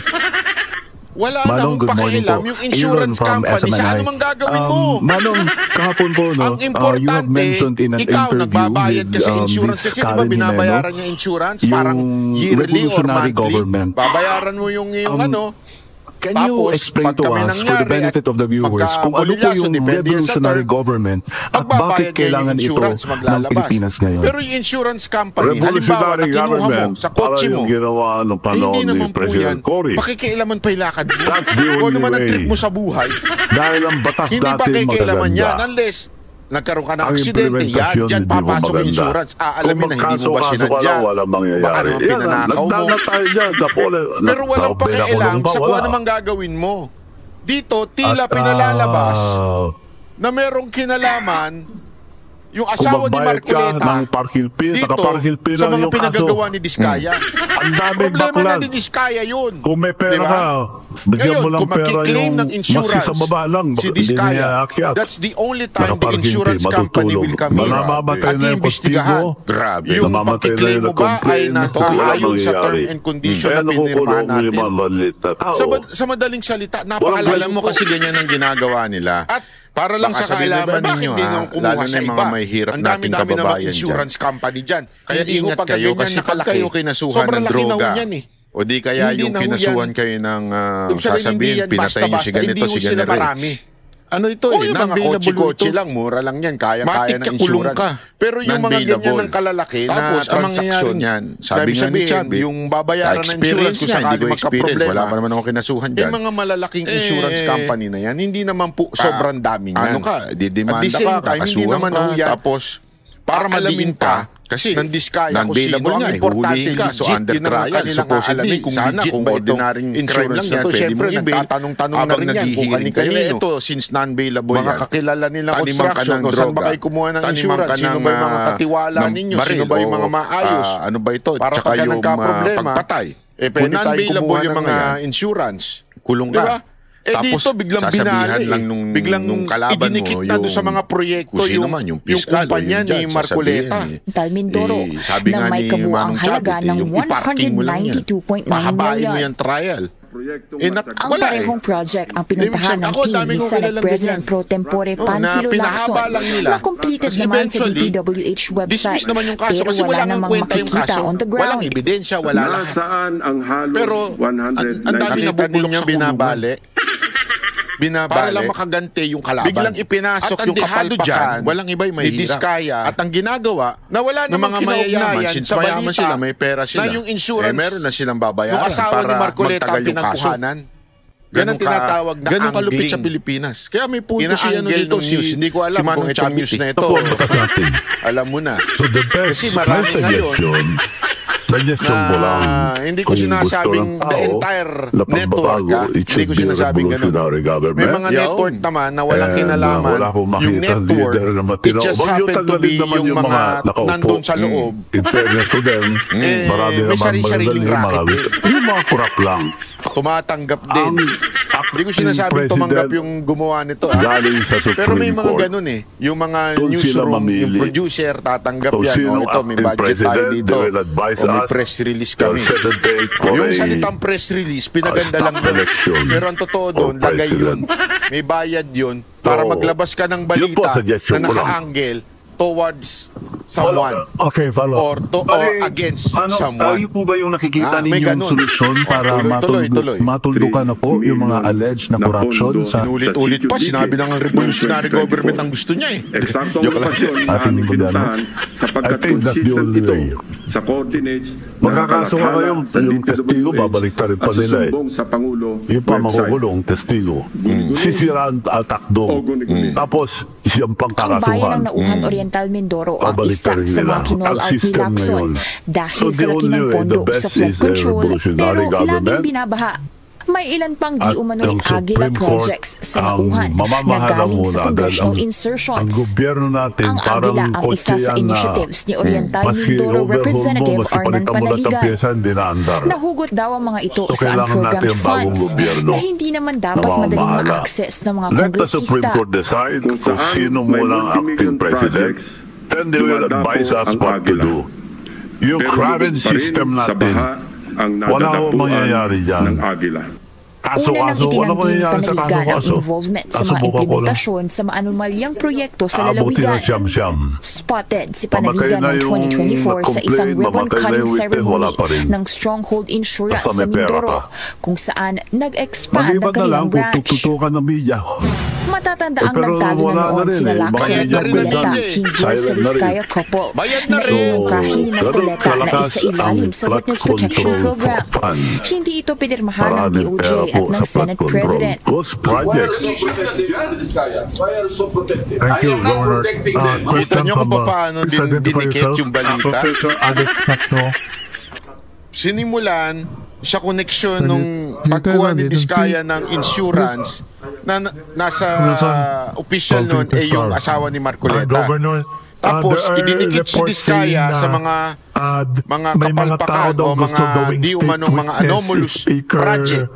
Wala Manong, nang pakialam yung insurance company sa ano mang gagawin mo. Manong, kahapon po, ang importante, ikaw nagbabayad ka sa insurance kasi di ba binabayaran niya insurance parang yearly or monthly. Babayaran mo yung Can you explain to us, for the benefit of the viewers, kung ano po yung revolutionary government at bakit kailangan ito ng Pilipinas ngayon? Pero yung insurance company, halimbawa na kinuha mo sa kotse mo, hindi naman po yan. Pakikialaman pa yung lakad mo. Kung ano man ang trip mo sa buhay, dahil ang batas hindi pakikialaman yan unless nagkaroon ka ng aksidente, dyan papasok yung insurance. Aalamin na hindi mo ba sinadya. Baka naman pinanakaw mo. Pero walang pakialam sa kung ano mang gagawin mo. Dito, tila pinalalabas na merong kinalaman yung asawa ni Marcoleta dito sa mga pinagagawa ni Diskaya. Ang dami problema na ni Diskaya yun. Kung may pera ka, bigyan mo lang pera yung insurance sa baba lang. Si Diskaya, that's the only time the insurance company will come in at iimbestigahan. Yung pag-claim mo ba ay nakaayon sa term and condition na pinirmahan natin. Sa madaling salita, napakalayo mo kasi ganyan ang ginagawa nila. At para lang sa kaalaman ninyo, lalo na yung mga may hirap nating kababayan dyan. Insurance company dyan. Kaya ingat kayo kasi pag kayo kinasuhan ng droga, o di kaya yung kinasuhan kayo ng sasabihin, pinatay nyo si ganito, si ganito. Ano ito mga kotse-kotse lang, mura lang yan, kaya-kaya ng insurance. Pero yung mga ganyan ng kalalaki na transaksyon yan, sabi nga ni Chad, yung babayaran ng insurance kung sakali magka-problema, wala pa naman ako kinasuhan dyan. Yung mga malalaking insurance company na yan, hindi naman po sobrang dami yan. Ano ka, didemanda ka, kakasuhan ka, tapos para malamin ka, kasi non-Diskaya kung sino ang importante ka. So under trial, supposedly, kung legit ba itong insurance yan, pwede mo nagtatanong-tanong na rin yan kung kanino. Ito, since non-bailable yan, mga kakilala nila construction, o saan ba kayo kumuha ng insurance, sino ba yung mga katiwala ninyo, sino ba yung mga maayos, ano ba ito, tsaka yung pagpatay. Kung non-bailable yung mga insurance, kulong ka. Tapos, dito biglang sasabihan binali, lang nung kalaban mo, idinikit na doon sa mga proyekto yung kumpanya ni Marcoleta. Mindoro na may kabuang halaga ng 192.9 Pahabain mo million. yung trial. Ang parehong project ang pinuntahan ng team ni Senate President Pro Tempore Panfilo Lacson na completed naman sa DPWH website pero wala namang makikita on the ground. Walang ebidensya, wala lahat. Nasaan ang halos Pero 100 ang dami nabubulok sa binabali. Para lang makagante yung kalaban. Biglang ipinasok at yung kapalpakan. Walang iba'y may Diskaya. At ang ginagawa na wala ng mga mayayaman, since sa mayaman balita, sila, may pera sila. na yung insurance, meron na silang babayaran yung asawa ni Marcoleta magtagal yung kaso. Ganun tinatawag na ganun kalupit angling. sa Pilipinas. Kaya may punto si ano Ina-angle dito, ng news. Hindi ko alam kung itong news na ito. Alam mo na. So the best, Kasi marami suggestion mo lang. Hindi ko sinasabing the entire network. Hindi ko sinasabing ganun. May mga network naman na walang kinalaman. Yung network, it just happened to be yung mga nandun sa loob. In fairness to them, marami may naman sari-sariling racket. Yung mga kurap lang. Tumatanggap din. Hindi ko sinasabing tumanggap yung gumawa nito. Galing sa Supreme Pero may mga Court. ganun Yung mga Doon sila newsroom, mamili. yung producer tatanggap So, yan. sinong Ito, may acting budget tayo president, dito. they will advise O may us. press release They'll kami. set a date for Yung a salitang press release, pinaganda stop lang doon. election Pero ang totoo doon, or lagay yun. president. May bayad yun para So, maglabas ka ng yun po, balita suggestion na ko lang. naka-angle towards someone Okay, follow. or against someone. Tayo po ba yung nakikita may ninyong ganun. solusyon para Tuloy. matuldukan na po yung mga alleged na corruption sa Ulit-ulit pa, sinabi ng revolutionary government ang gusto niya Eksaktong lokasyon na Ating aming gobyerno. pinuntahan sapagkat I think that's the consistent only ito way. sa coordinates Magkakaso nga kayong yung testigo, babalik ta rin pa at sa nila sumbong sa Pangulo Yung pa website. makukulong testigo. Sisiraan at takdong. Tapos, siyang Ang bayan pangkakasuhan. ng Nauhan Oriental Mindoro ang Babalik isa ka rin sa nila. mga kinall Ang out ni system Lacson ngayon. dahil So, sa the laki only ng way, pondo the best sa flood is a control revolutionary pero government. laging binabaha. May ilan pang di At umano'y ang Agila Supreme Court projects sa ang Nauhan na mamamahala galing muna sa agad congressional ang insertions. gobyerno natin Ang parang Agila ang isa sa kotse yan na initiatives ni Oriental maski Mindoro overhaul mo, Representative maski Arnan palitan mo lahat ng Panaligan. pyesa, hindi na andar. Nahugot daw ang mga ito So, sa kailangan natin unprogrammed ang bagong funds gobyerno na hindi naman dapat na madaling mamamahala. ma-access ng mga Let the kongresista. Supreme Court decide kung sino munang acting president, then they will advise us what to do. Yung current system natin, wala akong mangyayari dyan. Una nang Wala itinanggi mangyayari sa Panaligan ang kaso. involvement sa mga Nasubukan ko lang. implementasyon sa maanumalyang proyekto sa Abuti lalawigan. na siyam-siyam. Spotted si Pamatay Panaligan na noong yung 2024 sa isang nag-complain, ribbon mamatay na cutting yung witness, wala ceremony pa rin. ng Stronghold Insurance Basta sa may pera Mindoro pa. kung saan nag-expand ang Maliban na lang kanilang kung branch. tututukan ng media. Matatanda ang Pero nagtalo wala na na noon rin sina eh. Lacson Bayad at na rin Marcoleta yan. hinggil sa Silent na rin. Vizcaya couple Bayad na na rin. inungkahi ni Marcoleta na kalakas isa ilalim ang sa flood Witness Protection control Program. fund. Hindi ito pinirmahan ng Maraming DOJ pera at po ng sa flood Senate control. President. Those projects. Thank you, Governor. Kita nyo kung paano dinikit yung balita. Professor Alex Macno. Sinimulan sa koneksyon nung pagkuha ni Diskaya ng insurance na nasa official nun yung asawa ni Marcoleta. Governor, Tapos there are idinikit si reports saying Diskaya na, sa mga may mga tao kapalpakan daw o gusto mga gawing di umanong mga state anomalous witness, Speaker project.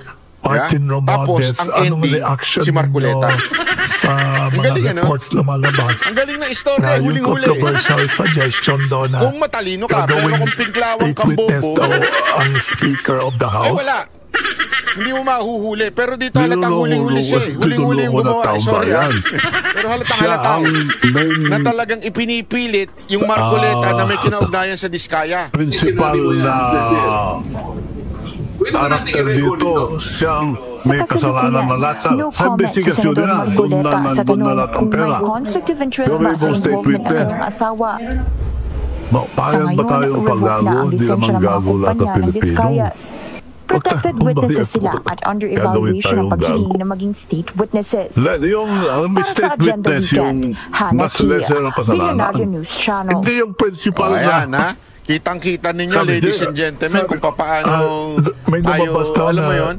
Martin Tapos Romualdez, ang anong ending reaction si Marcoleta. ninyo sa mga galing, ano? reports lumalabas Ang galing na istorya, na yung huling-huli. controversial suggestion daw na Kung matalino ka, pero gagawing kung pinglawang state kang witness bobo, daw ang Speaker of the ay House. wala. Hindi mo mahuhuli. Pero dito halatang huling-huli siya eh. Huling-huli yung gumawa. Sorry ah. Pero halatang halata na talagang ipinipilit yung Marcoleta na may kinaugnayan sa Diskaya. Principal na karakter dito, siyang may kasalanan na lahat sa investigasyon nila. Doon na nandun na lahat ang pera. Conflict of interest Pero ba ibang sa state involvement ng witness. kanyang asawa? Payag ba tayong paggago? Hindi naman gago lahat ng Pilipino. Protected witnesses sila at under Gagawin evaluation tayong ang paghiling gago. na maging state witnesses. Yung Para sa state Agenda witness, Weekend, yung Hannah mas lesser ang Kia, kasalanan. Billionaire News Channel. Hindi yung principal O, ayan na. ha. Kitang-kita ninyo, Sabi ladies siya, and gentlemen, kung paano may tayo, nababasta alam mo na yun?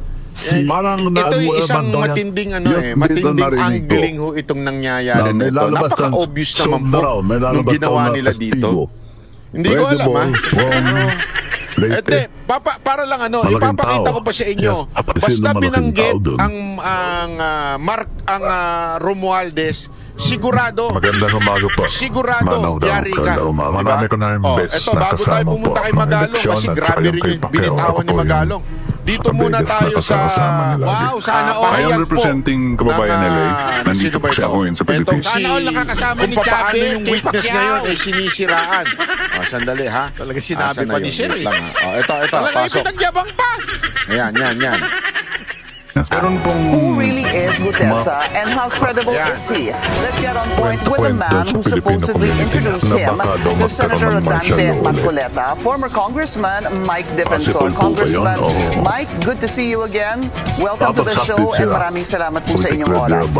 parang Ito yung isang nabuhay matinding Yung matinding dito narinig ko. angling ho itong nangyayari May nito. lalabas ng Napaka-obvious naman sound po raw, may nung lalabas ginawa daw na nila testigo. dito. Hindi ko alam ha. Credible from Leyte. para lang ipapakita ko pa sa inyo. Basta binanggit ang Romualdez, sigurado. Magandang umaga po. Sigurado, yari ka. Marami ko na yung best na bago tayo kasama po. pumunta kay Magalong, kasi grabe rin yung binitawan ni Magalong. Dito muna tayo sa... Wow, sana all I am representing kababayan LA. Nandito po siya ako sa Pilipinas. Sana all nakakasama ni Chabe, yung witness ngayon ay sinisiraan. Sandali ha. Talaga sinabi pa ni Sir. Ito, Talaga pasok. ipinagyabang pa. Yan. Who really is Gutesa and how credible is he? Let's get on point with the man who supposedly introduced him to Senator Dante Marcoleta, former Congressman Mike Defensor. Congressman Mike, good to see you again. Welcome to the show and maraming salamat po sa inyong oras.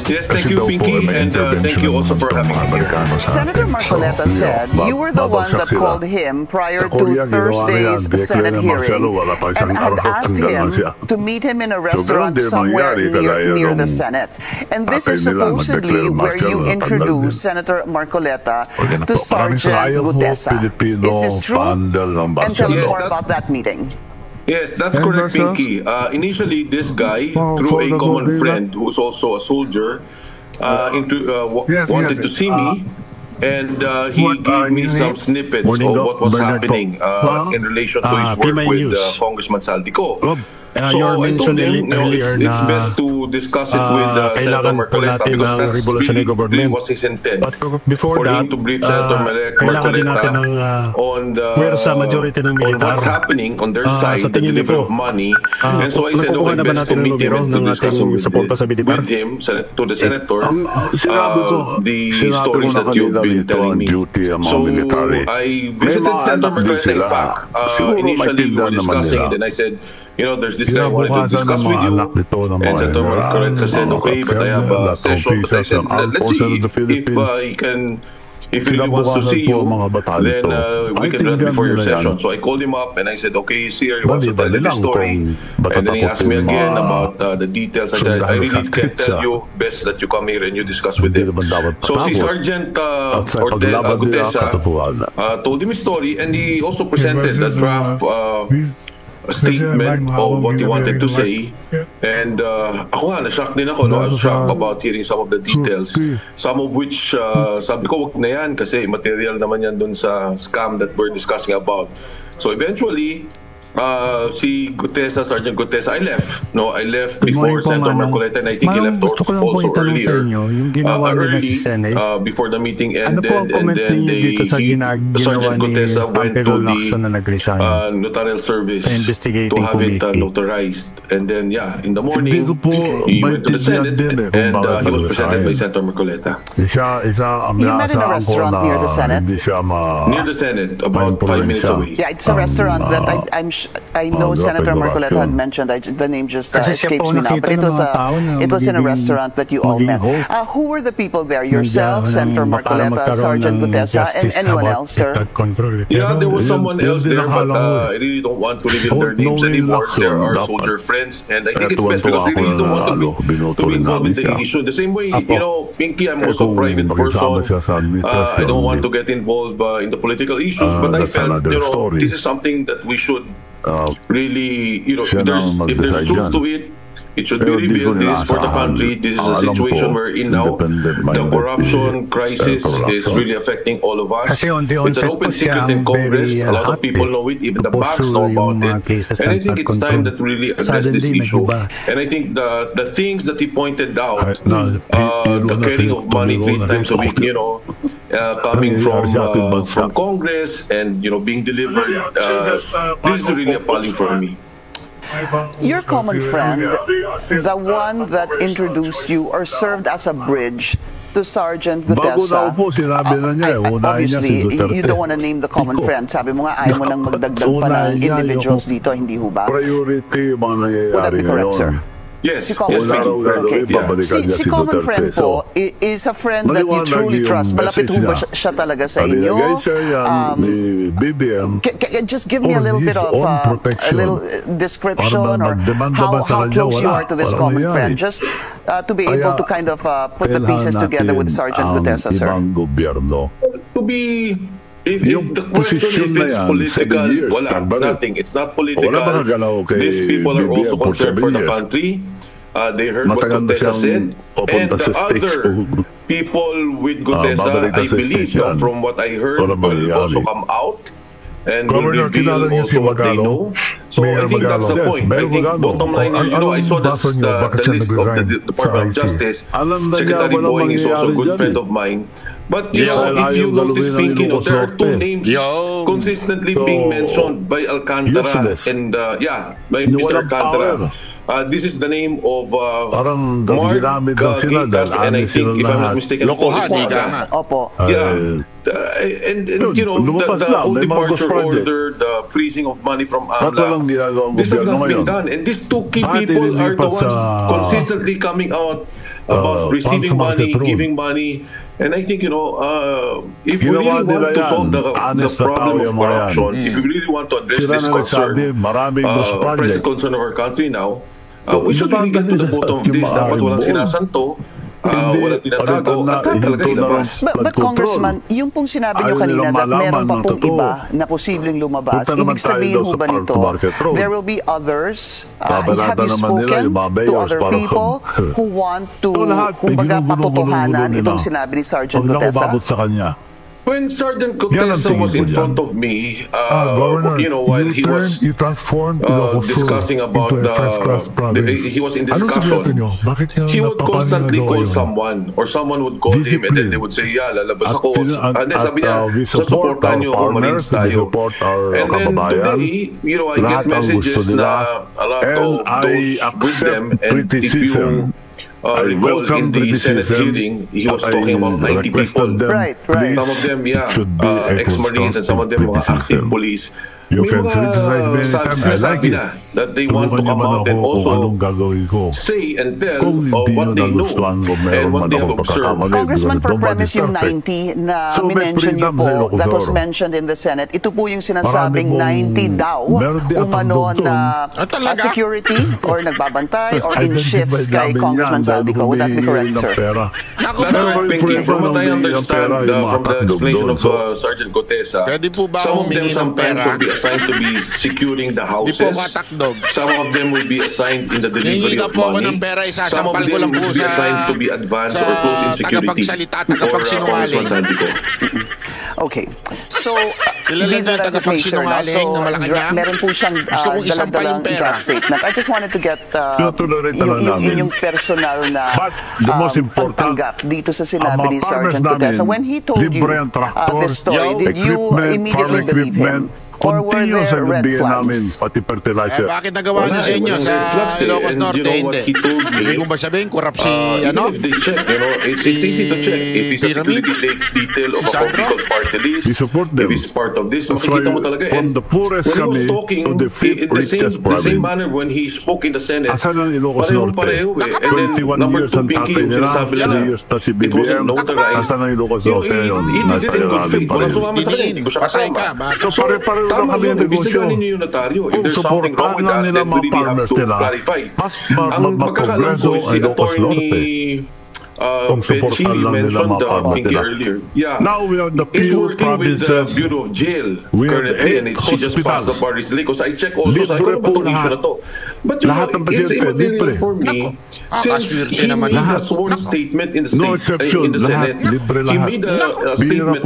Yes, thank you, Pinky, and thank you also for having me here. Senator Marcoleta said you were the one that called him prior to Thursday's Senate hearing and had asked him to meet him in a restaurant somewhere near the Senate. And this is supposedly where you introduced Senator Marcoleta to Sergeant Gutesa. Is this true? And tell us more about that meeting. Yes, that's correct, Pinky. Initially, this guy, through a common friend who's also a soldier, wanted to see me. And he gave me some snippets of what was happening in relation to his work with Congressman Saldico. So I told him, it's best to discuss it with Senator Marcoleta because that's really was his intent. But before that, him to brief Senator Marcoleta on what's happening on their side, the delivery of money. And so I said, okay, best to meet him and to discuss with him, to the Senator, the stories that you've been telling me. So I visited Senator Marcoleta in fact. Initially we were discussing it and I said, there's this guy I wanted to discuss with you. And Senator Marcoleta said, okay, but I have a session. But I said, let's see if he really wants to see you, then we can run before your session. So I called him up and I said, okay, sir, he wants to tell the story. And then he asked me again about the details. I said, I really can't tell you, best that you come here and you discuss with him. So si Sergeant Gutesa told him his story and he also presented the draft statement of what he wanted to say. And ako nga, na-shock din ako. I was shocked about hearing some of the details. Some of which, sabi ko, wag na yan kasi material naman yan dun sa scam that we're discussing about. So eventually, si Gutesa, Sergeant Gutesa, I left. I left before Senator Marcoleta and I think he left also earlier. Before the meeting ended and then Sergeant Gutesa went to the notarial service to have it notarized. And then, in the morning, he went to the Senate and he was presented by Senator Marcoleta. You met in a restaurant near the Senate? Near the Senate, about 5 minutes away. Yeah, it's a restaurant that I know Senator Marcoleta had mentioned. The name just escapes me now. But it was in a restaurant that you all met. Who were the people there? Yourself, Senator Marcoleta, Sergeant Gutesa, and anyone else, sir? Yeah, there was someone else there, but I really don't want to reveal their names anymore. There are soldier friends, and I think it's best because I really don't want to be involved in the issue. The same way, Pinky, I'm also a private person. I don't want to get involved in the political issues, but I felt, this is something that we should really, if there's truth to it, it should be revealed. This is for the country. This is the situation we're in now. The corruption crisis is really affecting all of us. It's an open secret in Congress. A lot of people know it. Even the banks know about it. And I think it's time that we really address this issue. And I think the things that he pointed out, the carrying of money 3 times a week, coming from Congress and being delivered, this is really appalling for me. Your common friend, the one that introduced you or served as a bridge to Sergeant Gutesa, obviously, you don't want to name the common friend. Sabi mo nga, ayaw mo nang magdagdag pa ng individuals dito, hindi ho ba? Priority yung mga nangyayari. Would that be correct, sir? Yes. Si common friend po is a friend that you truly trust. Malapit ho ba siya talaga sa inyo? Just give me a little bit of a little description or how close you are to this common friend, just to be able to kind of put the pieces together with Sergeant Gutesa, sir. yung posisyon na yan, 7 years, nothing. It's not political. Wala ba nagalaw kay These people are also BBM for concerned 7 for the years? country. They heard what Matagal na Gutesa siyang said. And opunta the sa stage. other people with Gutesa, babalik na I sa believe, stage yan. from what I heard, Wala will also mangyayari. come out. And Governor, will reveal kilala niyo si also what they Magalo? know. So I Mayor think that's Magalo. the Yes, point. Mayor I think Magalo. bottom line is, I saw basa niyo, bakit the siya list of nag-resign the sa Department of IC? Justice. Alam na niya, Secretary walang Boying is also a mangyayari good dyan friend eh. of mine. But you know, if ayaw you notice, galawin ang Pinky, Ilocos there are two Norte. names consistently being mentioned by Alcantara Useless. and by Yung Mr. walang Alcantara. power. This is the name of Parang Mark ginamit lang sila dahil Gikas, and I anis sila think, if I'm not lahat. mistaken, Lokohan, Paul ika nga. Opo. Yeah. And you know, lumabas the lang, whole may mga departure project. order, the freezing of money from Ba't walang AMLA, ginagawa ang this has gobyerno not been ngayon? done. And these two key Bakit people are the nililipat ones sa, consistently coming out about receiving Farmers money, Market Road? giving money. And I think, you know, if we Ginawa really want nila to yan. solve the Honest na problem tao of yung mga yan. corruption, if we really want to address Sila this na concern, nagsabi, maraming ghost project. present concern of our country now, we should really get to the bottom of this. Dapat walang sinasanto, walang tinatago, at talaga ilabas. But Congressman, yung pong sinabi nyo kanina that meron pa pong iba na posibleng lumabas, ibig sabihin ho ba nito, there will be others, have you spoken to other people who want to, kumbaga, patotohanan itong sinabi ni Sergeant Gutesa? sa kanya. When Sergeant Gutesa was in front of me, Governor, you know, while he was transformed discussing about into a first-class province. he was in Anong discussion, sabihin nyo? Bakit niya he would napapanin constantly na daw call yun? someone, or someone would call him, and then they would say, yeah, lalabas ako. And then sabi niya, we support susuportahan our niyo, partners, we support our and then kababayan. today, you know, I get Lahat ang gusto messages nila. na a lot And of I those with them, accept and if criticism. you recall in the Senate hearing, he was talking about 90 people. Right. Some of them, ex-Marines, and some of them mga active police. You can criticize me anytime. I like it. That they want to come out and also say and tell what they know and what they have observed. Congressman, for premise yung 90 na minention niyo po, that was mentioned in the Senate, ito po yung sinasabing 90 daw, umano na security or nagbabantay or in shifts kay Congressman Zaldico. Would that be correct, sir? From what I understand from the explanation of Sergeant Gutesa, some of them sometimes will be assigned to be securing the houses. Some of them will be assigned in the delivery of money. Some of them will be assigned to be advanced or close in security for Congressman Zaldico. Okay. So, be that as a case, sir, so meron po siyang dalang draft statement. I just wanted to get yung personal na pagtanggap dito sa sinabi ni Sergeant Gutesa. When he told you this story, did you immediately believe him? Or were there red flags? Bakit nagawa niyo sa inyo sa Ilocos Norte? Hindi. Ibig kong ba sabihin, corrupt si, If they check, you know, it's easy to check. If it's a security detail of a political party list, if it's part of this, makikita mo talaga. And when he was talking in the same manner when he spoke in the Senate, pareho. And then, number two, Pinky, yung sinasabi nila, it wasn't notarized. He did it in good faith. Walang sumama sa kanya, hindi ko siya kasama. Tama yun, ibigay ninyo yung notaryo. If there's something wrong with that, then we really have to clarify. Ang pagkakalam ko is the attorney Pechi mentioned Pinky earlier. Yeah, it's working with the Bureau of Jail currently, and she just passed the parties because I check also sa ito, batong issue na to. But you know, it's immaterial for me, since he made a sworn statement in the Senate, he made a statement